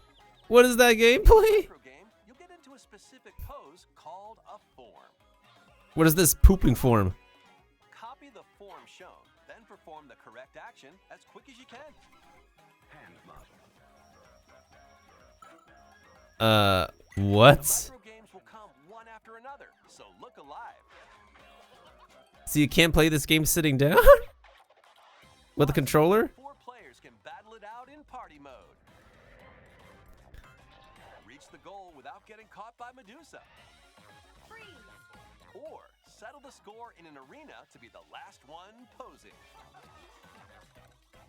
Speaker 1: What is that gameplay?
Speaker 4: Micro game, you'll get into a specific pose called a form.
Speaker 1: What is this pooping form?
Speaker 4: Copy the form shown, then perform the correct action as quick as you can. Hand model.
Speaker 1: What?
Speaker 4: Micro games will come one after another, so look alive.
Speaker 1: So you can't play this game sitting down? With a controller?
Speaker 4: 4 players can battle it out in party mode. Reach the goal without getting caught by Medusa. Or settle the score in an arena to be the last one posing.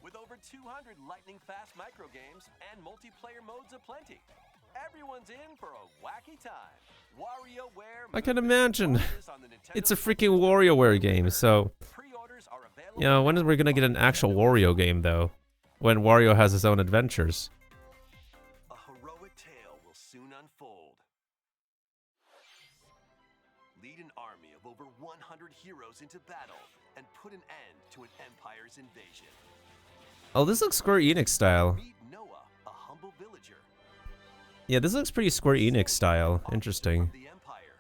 Speaker 4: With over 200 lightning-fast micro games and multiplayer modes aplenty, everyone's in for a wacky time. WarioWare
Speaker 1: I can
Speaker 4: Movement
Speaker 1: imagine.
Speaker 4: launches on the Nintendo
Speaker 1: It's a
Speaker 4: Switch
Speaker 1: freaking
Speaker 4: this
Speaker 1: WarioWare
Speaker 4: October
Speaker 1: game,
Speaker 4: 3rd.
Speaker 1: so
Speaker 4: Pre-orders are available
Speaker 1: you know, when are we gonna get an actual Wario game though? When Wario has his own adventures.
Speaker 4: A heroic tale will soon unfold. Lead an army of over 100 heroes into battle and put an end to an empire's invasion.
Speaker 1: Oh, this looks Square Enix style.
Speaker 4: Meet Noah, a humble villager.
Speaker 1: Yeah, this looks pretty Square Enix style.
Speaker 4: Officer
Speaker 1: Interesting.
Speaker 4: of the Empire,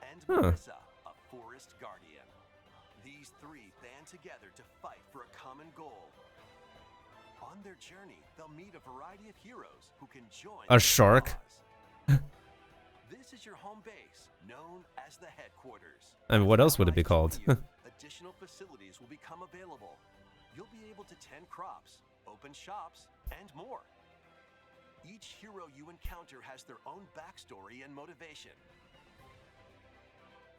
Speaker 4: and
Speaker 1: Huh.
Speaker 4: Marissa, a forest guardian. These three band together to fight for a common goal. On their journey, they'll meet a variety of heroes who can join
Speaker 1: A
Speaker 4: their
Speaker 1: shark?
Speaker 4: cause. This is your home base, known as the headquarters.
Speaker 1: I mean, what else would it be
Speaker 4: Allies
Speaker 1: called?
Speaker 4: join you, additional facilities will become available. You'll be able to tend crops, open shops, and more. Each hero you encounter has their own backstory and motivation.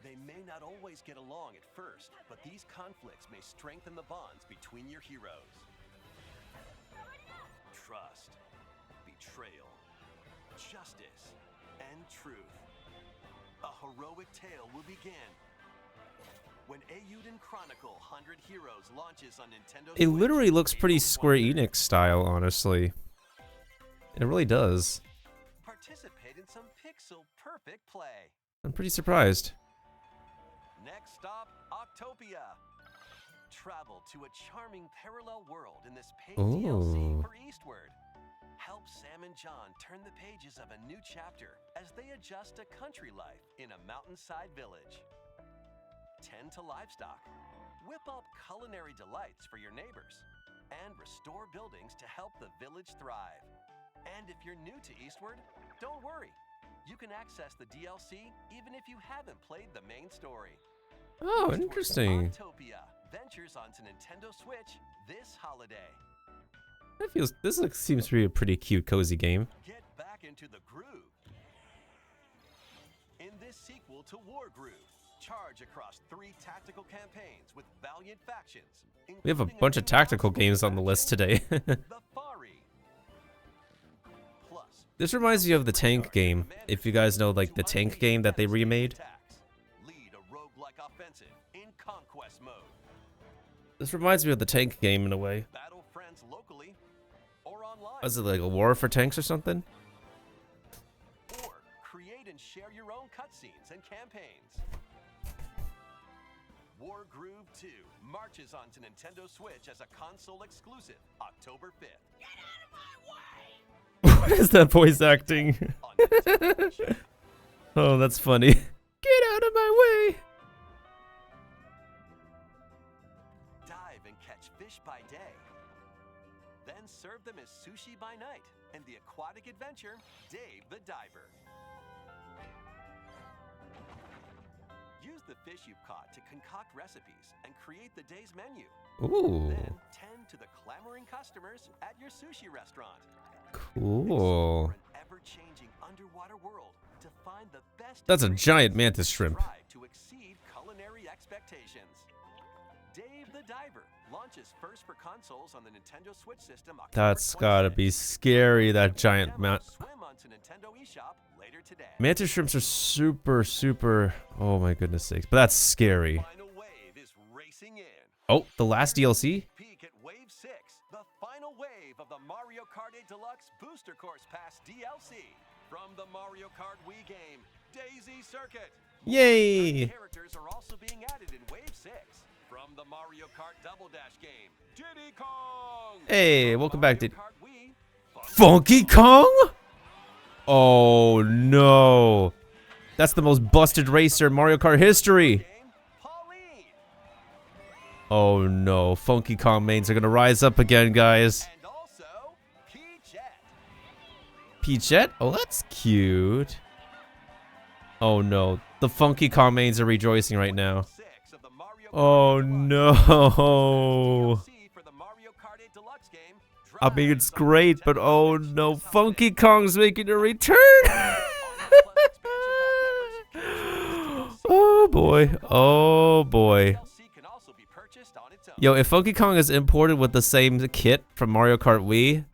Speaker 4: They may not always get along at first, but these conflicts may strengthen the bonds between your heroes. Trust, betrayal, justice, and truth. A heroic tale will begin when Eiyuden Chronicle 100 Heroes launches on Nintendo
Speaker 1: It
Speaker 4: Switch
Speaker 1: literally looks pretty
Speaker 4: April
Speaker 1: Square
Speaker 4: 23rd.
Speaker 1: Enix style, honestly. It really does.
Speaker 4: Participate in some pixel-perfect play.
Speaker 1: I'm pretty surprised.
Speaker 4: Next stop, Octopia. Travel to a charming parallel world in this paid DLC
Speaker 1: Ooh.
Speaker 4: for Eastward. Help Sam and John turn the pages of a new chapter as they adjust to country life in a mountainside village. Tend to livestock. Whip up culinary delights for your neighbors. And restore buildings to help the village thrive. And if you're new to Eastward, don't worry. You can access the DLC even if you haven't played the main story.
Speaker 1: Oh,
Speaker 4: Eastward
Speaker 1: interesting.
Speaker 4: Octopia ventures onto Nintendo Switch this holiday.
Speaker 1: Seems to be a pretty cute, cozy game.
Speaker 4: Get back into the groove. In this sequel to War Groove, charge across 3 tactical campaigns with valiant factions.
Speaker 1: We have a
Speaker 4: including
Speaker 1: bunch of
Speaker 4: new
Speaker 1: tactical
Speaker 4: household
Speaker 1: games on the list
Speaker 4: faction,
Speaker 1: today.
Speaker 4: the Fari. Plus,
Speaker 1: This reminds me of the tank game. If you guys know, like, the tank game that they remade.
Speaker 4: lead a roguelike offensive in conquest mode.
Speaker 1: This reminds me of the tank game in a way.
Speaker 4: Battle friends locally or online.
Speaker 1: Was it like a war for tanks or something?
Speaker 4: Or create and share your own cutscenes and campaigns. War Groove 2 marches onto Nintendo Switch as a console exclusive October 5th.
Speaker 1: What is that voice acting?
Speaker 4: On Nintendo Switch.
Speaker 1: Oh, that's funny. Get out of my way!
Speaker 4: Dive and catch fish by day. Then serve them as sushi by night in the aquatic adventure Dave the Diver. Use the fish you've caught to concoct recipes and create the day's menu.
Speaker 1: Ooh,
Speaker 4: Then tend to the clamoring customers at your sushi restaurant.
Speaker 1: cool.
Speaker 4: Explore an ever-changing underwater world to find the best
Speaker 1: That's a
Speaker 4: ingredients
Speaker 1: giant
Speaker 4: and
Speaker 1: mantis shrimp.
Speaker 4: strive to exceed culinary expectations. Dave the Diver launches first for consoles on the Nintendo Switch system October
Speaker 1: That's gotta
Speaker 4: 26th.
Speaker 1: be scary, that giant
Speaker 4: Demo
Speaker 1: mount.
Speaker 4: swim onto Nintendo eShop later today.
Speaker 1: Mantis shrimps are super, oh my goodness sakes. But that's scary.
Speaker 4: Final wave is racing in.
Speaker 1: Oh, the last DLC?
Speaker 4: Peek at Wave 6, the final wave of the Mario Kart 8 Deluxe Booster Course Pass DLC. From the Mario Kart Wii game, Daisy Circuit.
Speaker 1: Yay!
Speaker 4: Characters are also being added in Wave 6. From the Mario Kart Double Dash game, Diddy Kong.
Speaker 1: Hey,
Speaker 4: From
Speaker 1: welcome
Speaker 4: Mario
Speaker 1: back, Diddy.
Speaker 4: Kart Wii,
Speaker 1: Funky Kong? Oh no. That's the most busted racer in Mario Kart history.
Speaker 4: game, Pauline.
Speaker 1: Oh no, Funky Kong mains are gonna rise up again, guys.
Speaker 4: And also, Peachette.
Speaker 1: Peachette? Oh, that's cute. Oh no, the Funky Kong mains are rejoicing right now.
Speaker 4: 6 of the Mario Kart
Speaker 1: Oh
Speaker 4: 8
Speaker 1: no.
Speaker 4: DLC for the Mario Kart 8 Deluxe game,
Speaker 1: I mean, it's
Speaker 4: Drive on
Speaker 1: great, but
Speaker 4: Nintendo
Speaker 1: oh
Speaker 4: Switch
Speaker 1: no,
Speaker 4: this holiday.
Speaker 1: Funky Kong's making a return. Oh boy, oh boy.
Speaker 4: DLC can also be purchased on its own.
Speaker 1: Yo, if Funky Kong is imported with the same kit from Mario Kart Wii,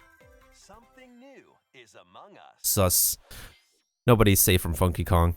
Speaker 4: Something new is among us.
Speaker 1: sus. Nobody's safe from Funky Kong.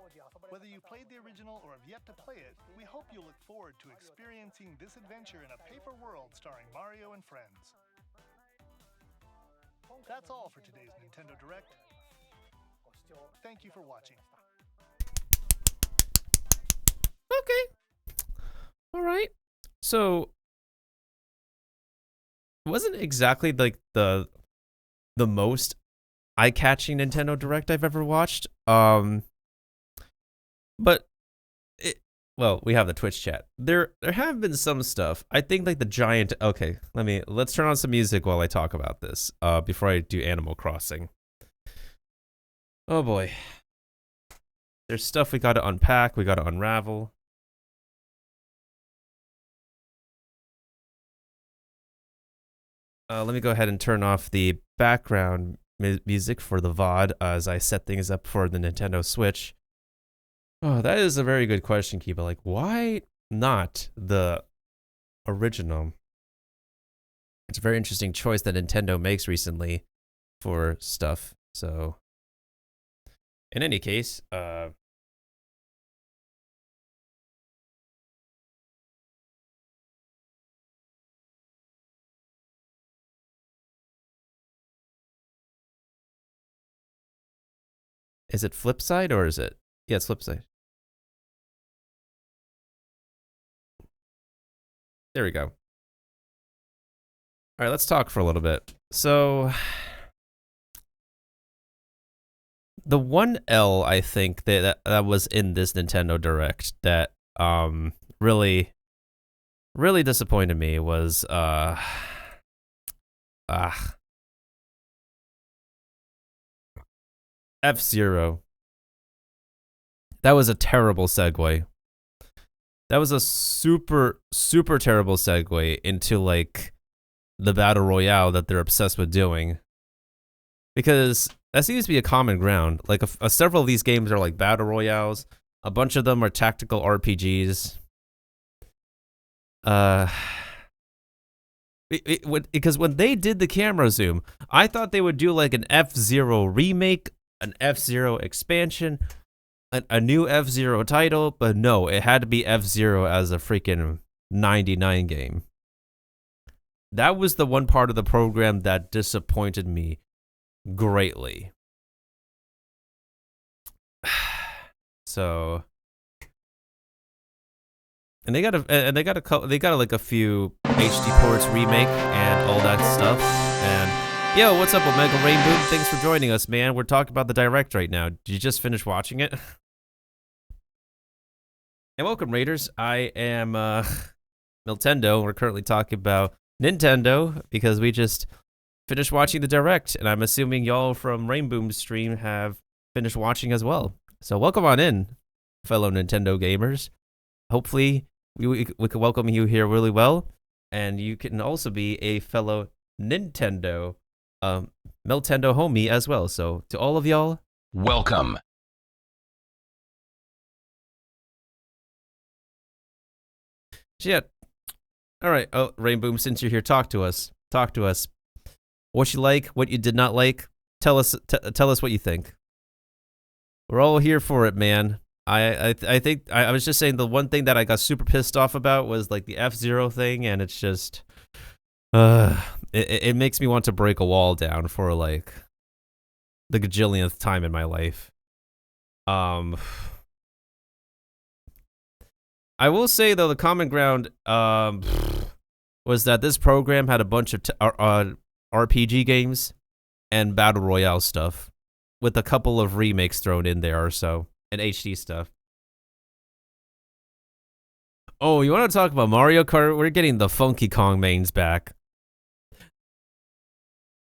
Speaker 3: Whether you played the original or have yet to play it, we hope you look forward to experiencing this adventure in a paper world starring Mario and friends. That's all for today's Nintendo Direct. Thank you for watching.
Speaker 1: Okay. All right. So it wasn't exactly like the most eye-catching Nintendo Direct I've ever watched. But we have the Twitch chat. There have been some stuff. I think like the giant. Okay, let's turn on some music while I talk about this. Before I do Animal Crossing. Oh boy. There's stuff we got to unpack. We got to unravel. Let me go ahead and turn off the background music for the VOD as I set things up for the Nintendo Switch. Oh, that is a very good question, Kiba. Like, why not the original? It's a very interesting choice that Nintendo makes recently for stuff. So, in any case, is it flip side or is it? Yeah, it's flip side. There we go. All right, let's talk for a little bit. So, the one L I think that was in this Nintendo Direct that really disappointed me was F-Zero. That was a terrible segue. That was a super terrible segue into like the battle royale that they're obsessed with doing. Because that seems to be a common ground. Like several of these games are like battle royales. A bunch of them are tactical RPGs. Because when they did the camera zoom, I thought they would do like an F-Zero remake, an F-Zero expansion, a new F-Zero title, but no, it had to be F-Zero as a freaking 99 game. That was the one part of the program that disappointed me greatly. So, and they got like a few HD ports remake and all that stuff. And yo, what's up, Omega Rainbow? Thanks for joining us, man. We're talking about the Direct right now. Did you just finish watching it? And welcome, Raiders. I am Nintendo. We're currently talking about Nintendo because we just finished watching the Direct, and I'm assuming y'all from Rainbow's stream have finished watching as well. So welcome on in, fellow Nintendo gamers. Hopefully we can welcome you here really well, and you can also be a fellow Nintendo Meltendo homie as well. So to all of y'all,
Speaker 8: welcome.
Speaker 1: Yeah. All right. Oh, Rainbow, since you're here, talk to us. Talk to us. What you like, what you did not like. Tell us what you think. We're all here for it, man. I think I was just saying the one thing that I got super pissed off about was like the F-Zero thing, and it's just it makes me want to break a wall down for like the gajillionth time in my life. I will say though, the common ground was that this program had a bunch of RPG games and battle royale stuff, with a couple of remakes thrown in there or so, and HD stuff. Oh, you want to talk about Mario Kart? We're getting the Funky Kong mains back.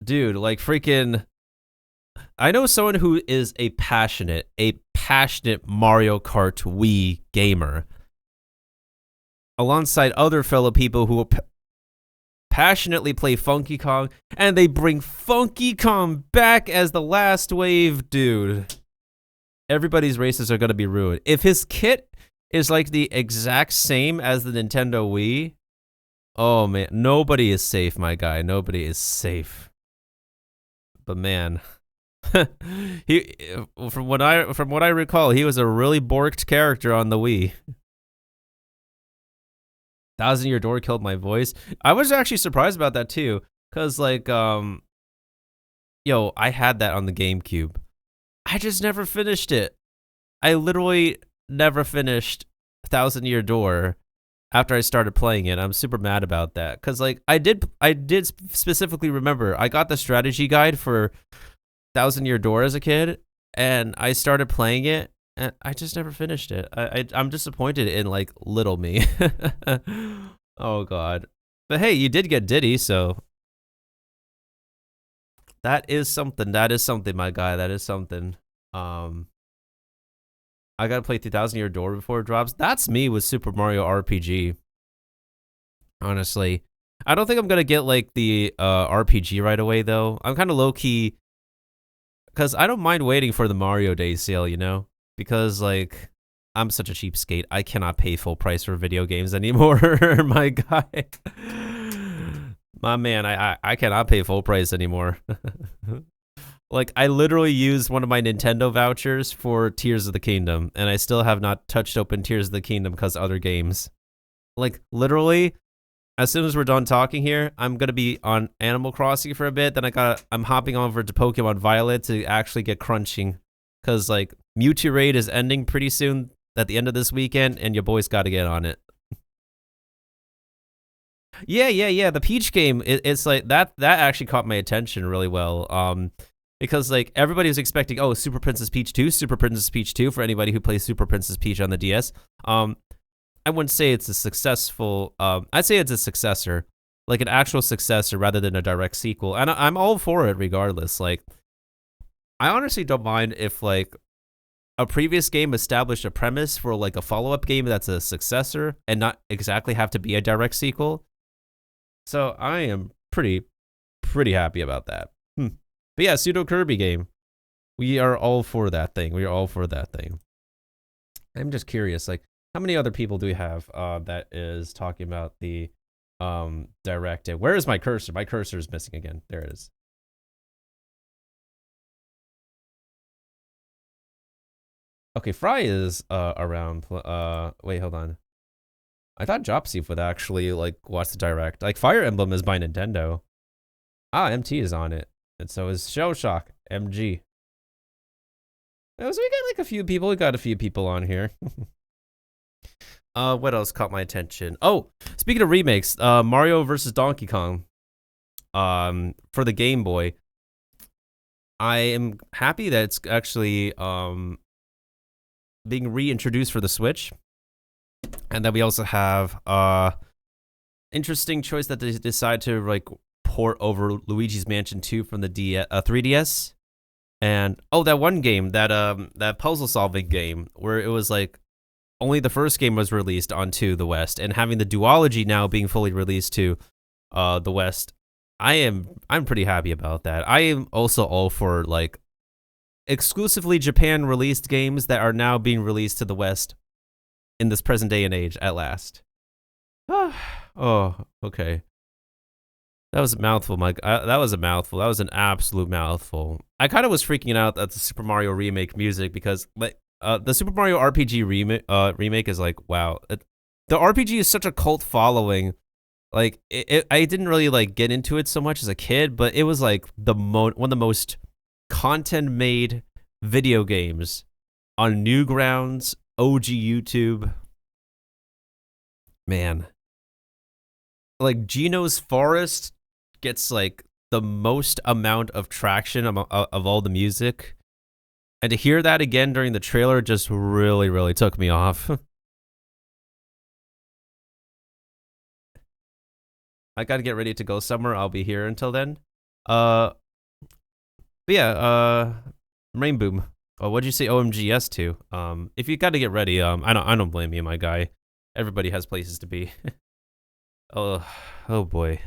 Speaker 1: Dude, like freaking... I know someone who is a passionate Mario Kart Wii gamer, alongside other fellow people who passionately play Funky Kong, and they bring Funky Kong back as the last wave, dude. Everybody's races are going to be ruined. If his kit is like the exact same as the Nintendo Wii, oh man, nobody is safe, my guy. Nobody is safe. But man, he from what I recall, he was a really borked character on the Wii. 1,000 Year Door killed my voice. I was actually surprised about that too, cause like I had that on the GameCube. I just never finished it. I literally never finished 1,000 Year Door after I started playing it. I'm super mad about that, cause like I did specifically remember I got the strategy guide for 1,000 Year Door as a kid, and I started playing it, and I just never finished it. I'm disappointed in like little me. Oh god. But hey, you did get Diddy, so that is something. That is something, my guy. That is something. I gotta play 2,000 Year Door before it drops. That's me with Super Mario RPG. Honestly, I don't think I'm gonna get like the RPG right away though. I'm kind of low key, cause I don't mind waiting for the Mario Day sale, you know, because like I'm such a cheapskate. I cannot pay full price for video games anymore, my guy. My man, I cannot pay full price anymore. Like, I literally used one of my Nintendo vouchers for Tears of the Kingdom, and I still have not touched open Tears of the Kingdom because other games. Like, literally, as soon as we're done talking here, I'm gonna be on Animal Crossing for a bit, then I'm hopping over to Pokemon Violet to actually get crunching. Because, like, Mewtwo Raid is ending pretty soon at the end of this weekend, and your boy's gotta get on it. Yeah. The Peach game, it's like, that actually caught my attention really well. Because like everybody was expecting, oh, Super Princess Peach 2 for anybody who plays Super Princess Peach on the DS. I wouldn't say it's a successful, I'd say it's a successor, like an actual successor rather than a direct sequel. And I'm all for it regardless. Like, I honestly don't mind if like a previous game established a premise for like a follow-up game that's a successor and not exactly have to be a direct sequel. So I am pretty happy about that. But yeah, Pseudo Kirby game. We are all for that thing. I'm just curious, like, how many other people do we have that is talking about the direct? Where is my cursor? My cursor is missing again. There it is. Okay, Fry is around. Wait, hold on. I thought Jopsy would actually like watch the direct. Like, Fire Emblem is by Nintendo. MT is on it. And so is Shell Shock, MG. So we got like a few people. We got a few people on here. What else caught my attention? Oh, speaking of remakes, Mario vs. Donkey Kong. For the Game Boy. I am happy that it's actually being reintroduced for the Switch. And then we also have interesting choice that they decide to like port over Luigi's Mansion 2 from the 3DS. And that one game, that puzzle solving game where it was like only the first game was released onto the West, and having the duology now being fully released to the West. I'm pretty happy about that. I am also all for like exclusively Japan released games that are now being released to the West in this present day and age at last. Oh, okay. That was a mouthful, Mike. That was a mouthful. That was an absolute mouthful. I kind of was freaking out at the Super Mario remake music because like the Super Mario RPG remake is like, wow. The RPG is such a cult following. Like I didn't really like get into it so much as a kid, but it was like one of the most content-made video games on Newgrounds, OG YouTube. Man. Like Geno's Forest gets like the most amount of traction of all the music, and to hear that again during the trailer just really took me off. I gotta get ready to go somewhere. I'll be here until then. But yeah, Rainboom. What'd you say OMGS to? If you gotta get ready, I don't blame you, my guy. Everybody has places to be. Oh boy.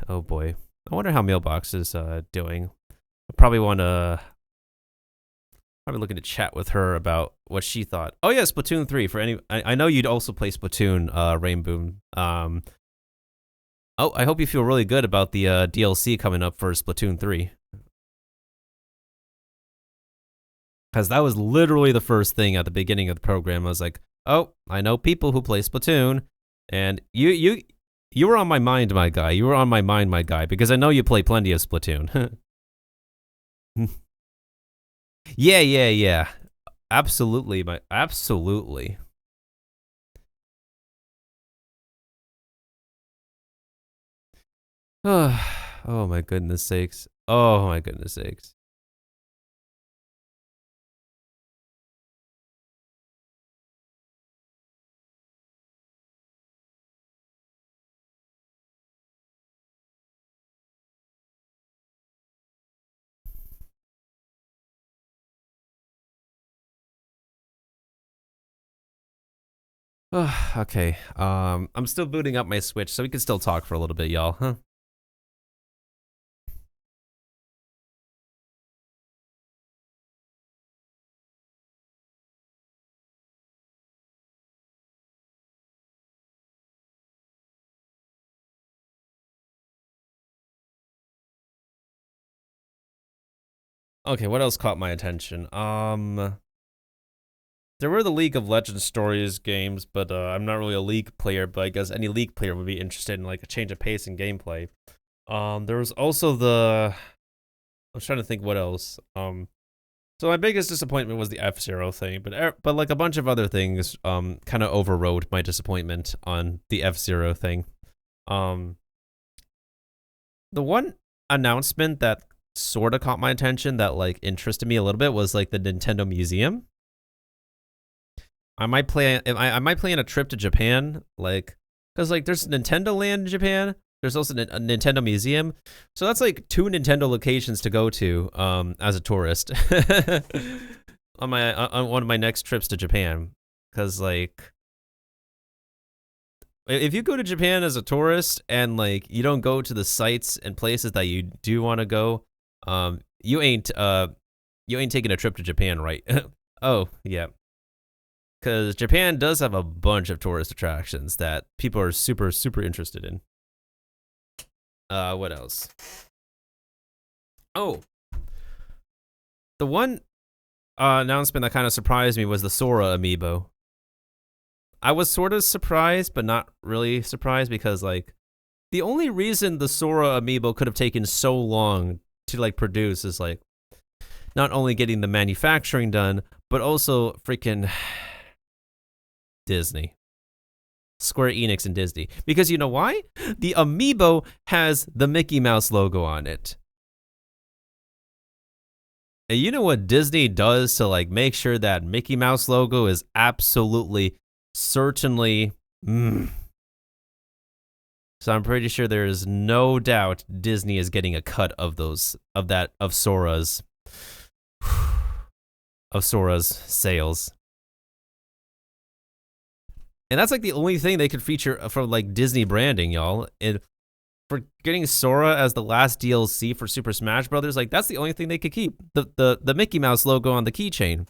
Speaker 1: I wonder how Mailbox is doing. I probably want to looking to chat with her about what she thought. Oh yeah, Splatoon 3 for any. I know you'd also play Splatoon, Rainboom. I hope you feel really good about the DLC coming up for Splatoon 3. Because that was literally the first thing at the beginning of the program. I was like, oh, I know people who play Splatoon, and you were on my mind, my guy. You were on my mind, my guy, because I know you play plenty of Splatoon. Yeah. Absolutely, absolutely. Oh my goodness sakes. Oh my goodness sakes. Okay. I'm still booting up my Switch, so we can still talk for a little bit, y'all, huh? Okay, what else caught my attention? There were the League of Legends Stories games, but I'm not really a League player, but I guess any League player would be interested in like a change of pace in gameplay. There was also I was trying to think what else. So my biggest disappointment was the F-Zero thing, but like a bunch of other things kind of overrode my disappointment on the F-Zero thing. The one announcement that sort of caught my attention that like interested me a little bit was like the Nintendo Museum. I might plan a trip to Japan, like, because like there's Nintendo Land in Japan. There's also a Nintendo Museum, so that's like 2 Nintendo locations to go to as a tourist on one of my next trips to Japan. Because like, if you go to Japan as a tourist and like you don't go to the sites and places that you do want to go, you ain't taking a trip to Japan, right? Oh yeah. Because Japan does have a bunch of tourist attractions that people are super, super interested in. What else? Oh. The one announcement that kind of surprised me was the Sora amiibo. I was sort of surprised, but not really surprised because, like, the only reason the Sora amiibo could have taken so long to, like, produce is, like, not only getting the manufacturing done, but also freaking Disney. Square Enix and Disney. Because you know why? The amiibo has the Mickey Mouse logo on it. And you know what Disney does to like make sure that Mickey Mouse logo is absolutely, certainly, So I'm pretty sure there is no doubt Disney is getting a cut of Sora's sales. And that's like the only thing they could feature from like Disney branding, y'all. And for getting Sora as the last DLC for Super Smash Brothers, like that's the only thing they could keep. The Mickey Mouse logo on the keychain.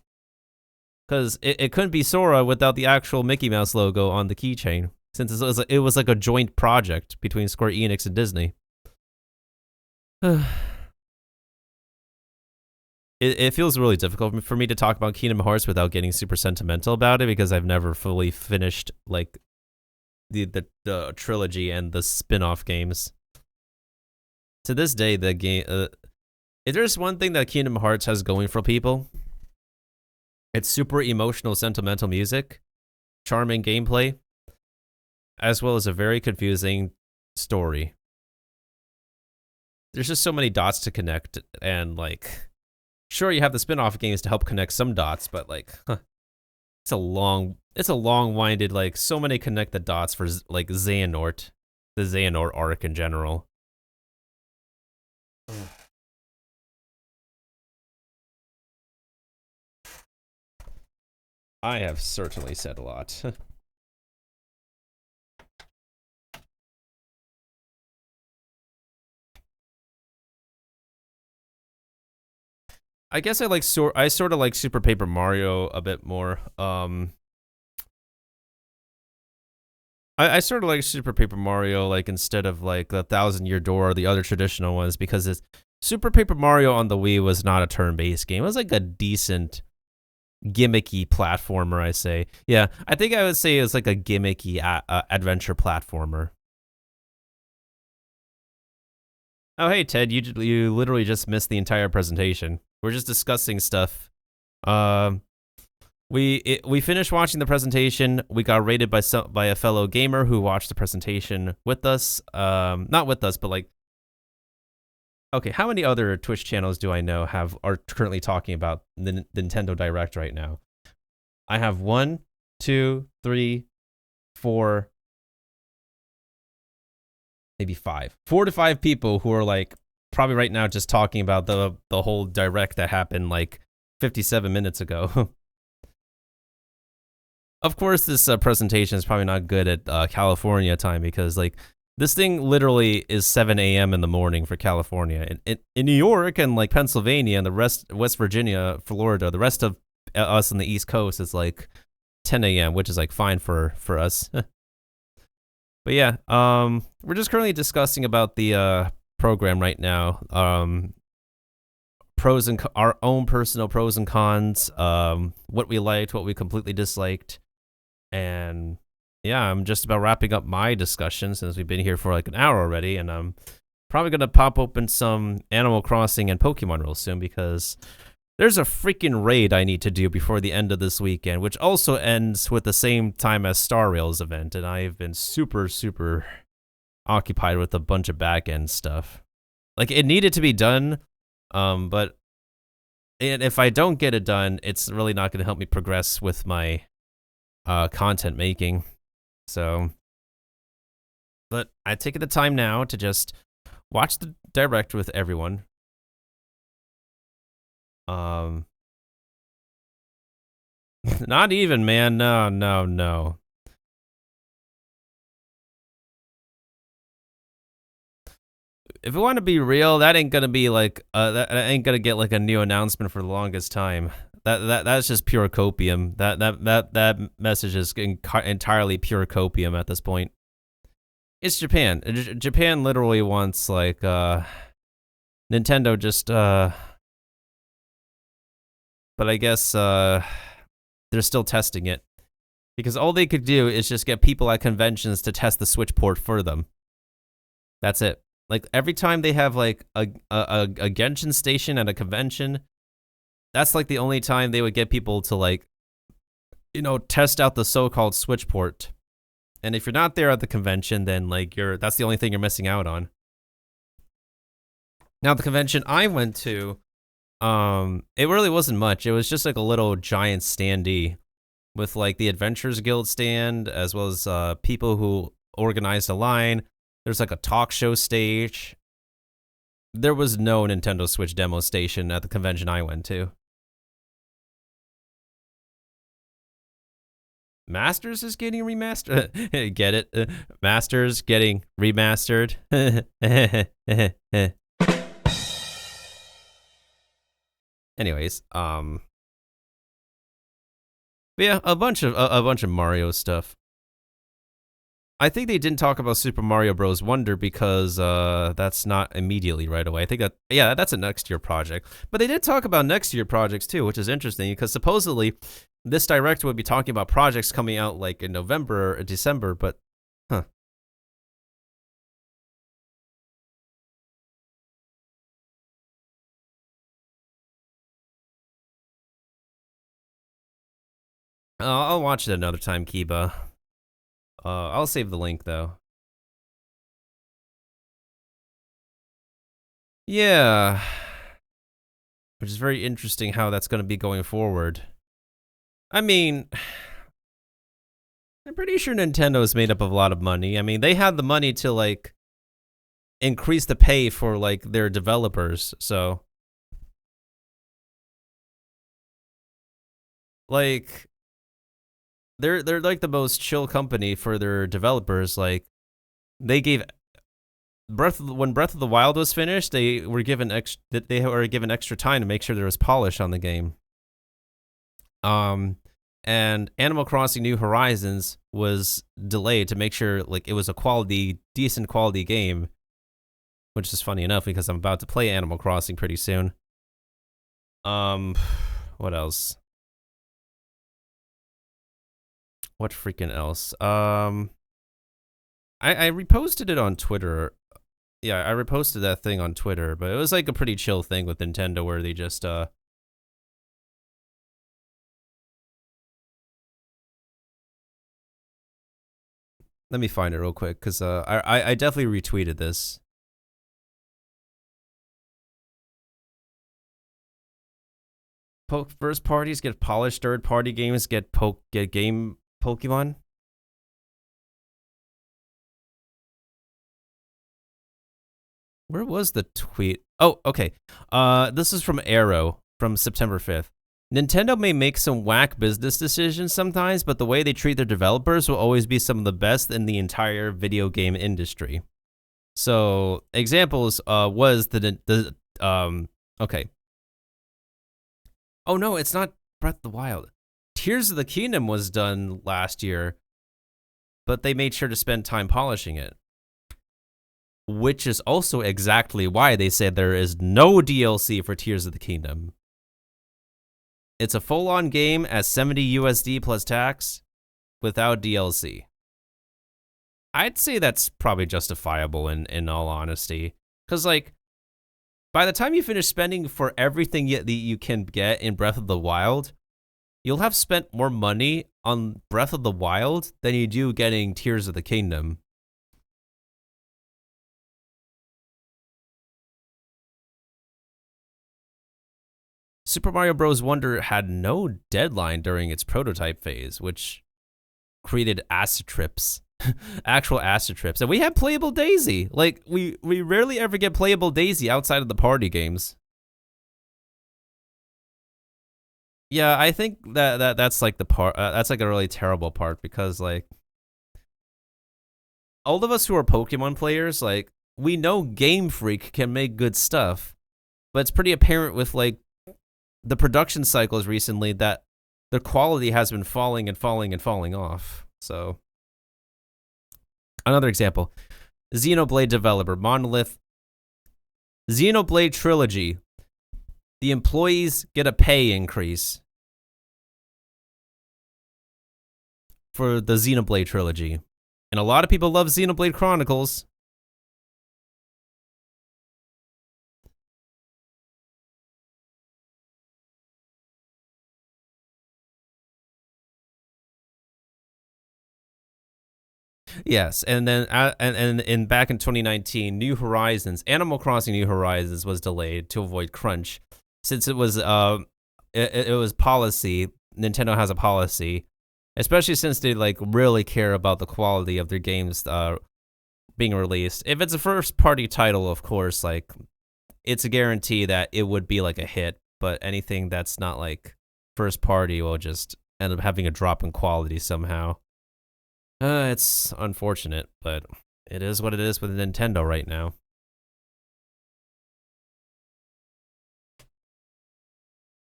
Speaker 1: Because it couldn't be Sora without the actual Mickey Mouse logo on the keychain. Since it was like a joint project between Square Enix and Disney. It feels really difficult for me to talk about Kingdom Hearts without getting super sentimental about it because I've never fully finished like the trilogy and the spin-off games. To this day, the game if there's one thing that Kingdom Hearts has going for people, it's super emotional, sentimental music, charming gameplay, as well as a very confusing story. There's just so many dots to connect and like sure, you have the spin-off games to help connect some dots, but like, it's a long-winded, like, so many connect the dots for like Xehanort, the Xehanort arc in general. I have certainly said a lot. I guess I sort of like Super Paper Mario a bit more. I sort of like Super Paper Mario like instead of like the 1000-Year Door or the other traditional ones because Super Paper Mario on the Wii was not a turn-based game. It was like a decent gimmicky platformer, I say. Yeah, I think I would say it's like a gimmicky adventure platformer. Oh, hey, Ted, you literally just missed the entire presentation. We're just discussing stuff. We finished watching the presentation. We got rated by a fellow gamer who watched the presentation with us. Not with us, but like, okay, how many other Twitch channels do I know are currently talking about the Nintendo Direct right now? I have 1, 2, 3, 4, maybe 5. 4 to 5 people who are like probably right now just talking about the whole Direct that happened like 57 minutes ago. Of course, this presentation is probably not good at California time because like this thing literally is 7 a.m. in the morning for California. In New York and like Pennsylvania and the rest, West Virginia, Florida, the rest of us on the East Coast is like 10 a.m., which is like fine for us. But yeah, we're just currently discussing about the program right now. Our own personal pros and cons, what we liked, what we completely disliked. And yeah, I'm just about wrapping up my discussion since we've been here for like an hour already, and I'm probably going to pop open some Animal Crossing and Pokemon real soon because there's a freaking raid I need to do before the end of this weekend, which also ends with the same time as Star Rail's event, and I've been super, super occupied with a bunch of back-end stuff. Like, it needed to be done, but if I don't get it done, it's really not going to help me progress with my content making. So, but I take the time now to just watch the Direct with everyone. Not even, man. No. If we want to be real, that ain't gonna be like that ain't gonna get like a new announcement for the longest time. That's just pure copium. That message is entirely pure copium at this point. It's Japan. Japan literally wants like Nintendo just but I guess they're still testing it because all they could do is just get people at conventions to test the Switch port for them. That's it. Like every time they have like a Genshin station at a convention, that's like the only time they would get people to like, you know, test out the so-called Switch port. And if you're not there at the convention, then like that's the only thing you're missing out on. Now the convention I went to, it really wasn't much. It was just like a little giant standee with like the Adventurers Guild stand, as well as people who organized a line. There's like a talk show stage. There was no Nintendo Switch demo station at the convention I went to. Masters is getting remastered. Get it? Masters getting remastered. Anyways, but yeah, a bunch of Mario stuff. I think they didn't talk about Super Mario Bros. Wonder because that's not immediately right away. I think that's a next year project. But they did talk about next year projects too, which is interesting because supposedly this Direct would be talking about projects coming out like in November or December, but I'll watch it another time, Kiba. I'll save the link though. Yeah. Which is very interesting how that's going to be going forward. I mean, I'm pretty sure Nintendo is made up of a lot of money. I mean, they had the money to like increase the pay for like their developers, so like they're like the most chill company for their developers. Like they gave when Breath of the Wild was finished, they were given extra time to make sure there was polish on the game. And Animal Crossing New Horizons was delayed to make sure like it was a decent quality game, which is funny enough because I'm about to play Animal Crossing pretty soon. What else? What freaking else? I reposted it on Twitter. Yeah, I reposted that thing on Twitter, but it was like a pretty chill thing with Nintendo where they just let me find it real quick, because I definitely retweeted this. First parties get polished, third party games get game Pokemon. Where was the tweet? Oh, okay. This is from Arrow from September 5th. Nintendo may make some whack business decisions sometimes, but the way they treat their developers will always be some of the best in the entire video game industry. So examples was okay. Oh no, it's not Breath of the Wild. Tears of the Kingdom was done last year, but they made sure to spend time polishing it. Which is also exactly why they said there is no DLC for Tears of the Kingdom. It's a full-on game at $70 USD plus tax without DLC. I'd say that's probably justifiable in all honesty. Because, like, by the time you finish spending for everything that you can get in Breath of the Wild, you'll have spent more money on Breath of the Wild than you do getting Tears of the Kingdom. Super Mario Bros. Wonder had no deadline during its prototype phase, which created acid trips. Actual acid trips. And we had playable Daisy. Like, we rarely ever get playable Daisy outside of the party games. Yeah, I think that's like the part, that's like a really terrible part, because like all of us who are Pokemon players, like, we know Game Freak can make good stuff, but it's pretty apparent with like the production cycles recently that the quality has been falling and falling and falling off. So another example, Xenoblade developer Monolith, Xenoblade Trilogy, the employees get a pay increase for the Xenoblade Trilogy. And a lot of people love Xenoblade Chronicles. Yes, and then and back in 2019, New Horizons, Animal Crossing New Horizons was delayed to avoid crunch, since it was it was policy. Nintendo has a policy, especially since they like really care about the quality of their games being released. If it's a first party title, of course, like it's a guarantee that it would be like a hit. But anything that's not like first party will just end up having a drop in quality somehow. It's unfortunate, but it is what it is with Nintendo right now.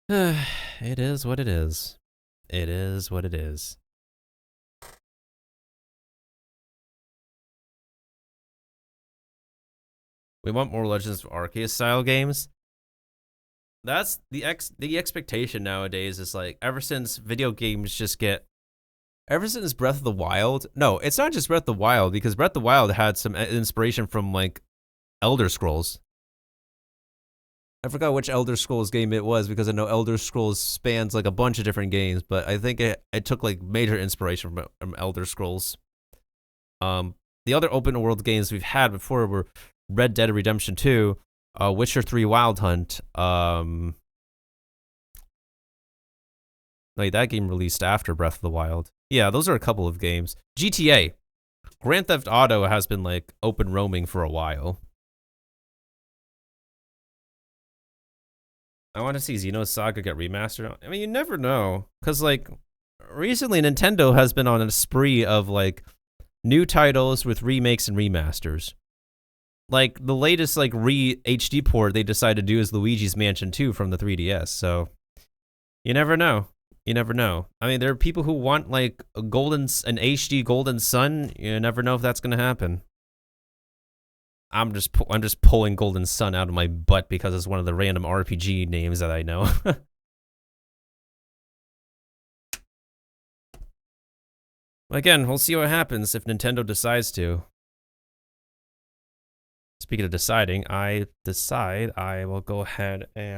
Speaker 1: It is what it is. It is what it is. We want more Legends of Arceus style games. That's the expectation nowadays is like, ever since video games just get, ever since Breath of the Wild, no, it's not just Breath of the Wild, because Breath of the Wild had some inspiration from like Elder Scrolls. I forgot which Elder Scrolls game it was, because I know Elder Scrolls spans like a bunch of different games, but I think it took like major inspiration from Elder Scrolls. The other open world games we've had before were Red Dead Redemption 2, Witcher 3 Wild Hunt. Like, that game released after Breath of the Wild. Yeah, those are a couple of games. GTA. Grand Theft Auto has been like open roaming for a while. I want to see Xenosaga get remastered. I mean, you never know, because like recently Nintendo has been on a spree of like new titles with remakes and remasters. Like the latest like HD port they decided to do is Luigi's Mansion 2 from the 3DS. So you never know. You never know. I mean, there are people who want like an HD Golden Sun. You never know if that's gonna happen. I'm just pulling Golden Sun out of my butt because it's one of the random RPG names that I know. Again, we'll see what happens if Nintendo decides to. Speaking of deciding, I decide I will go ahead and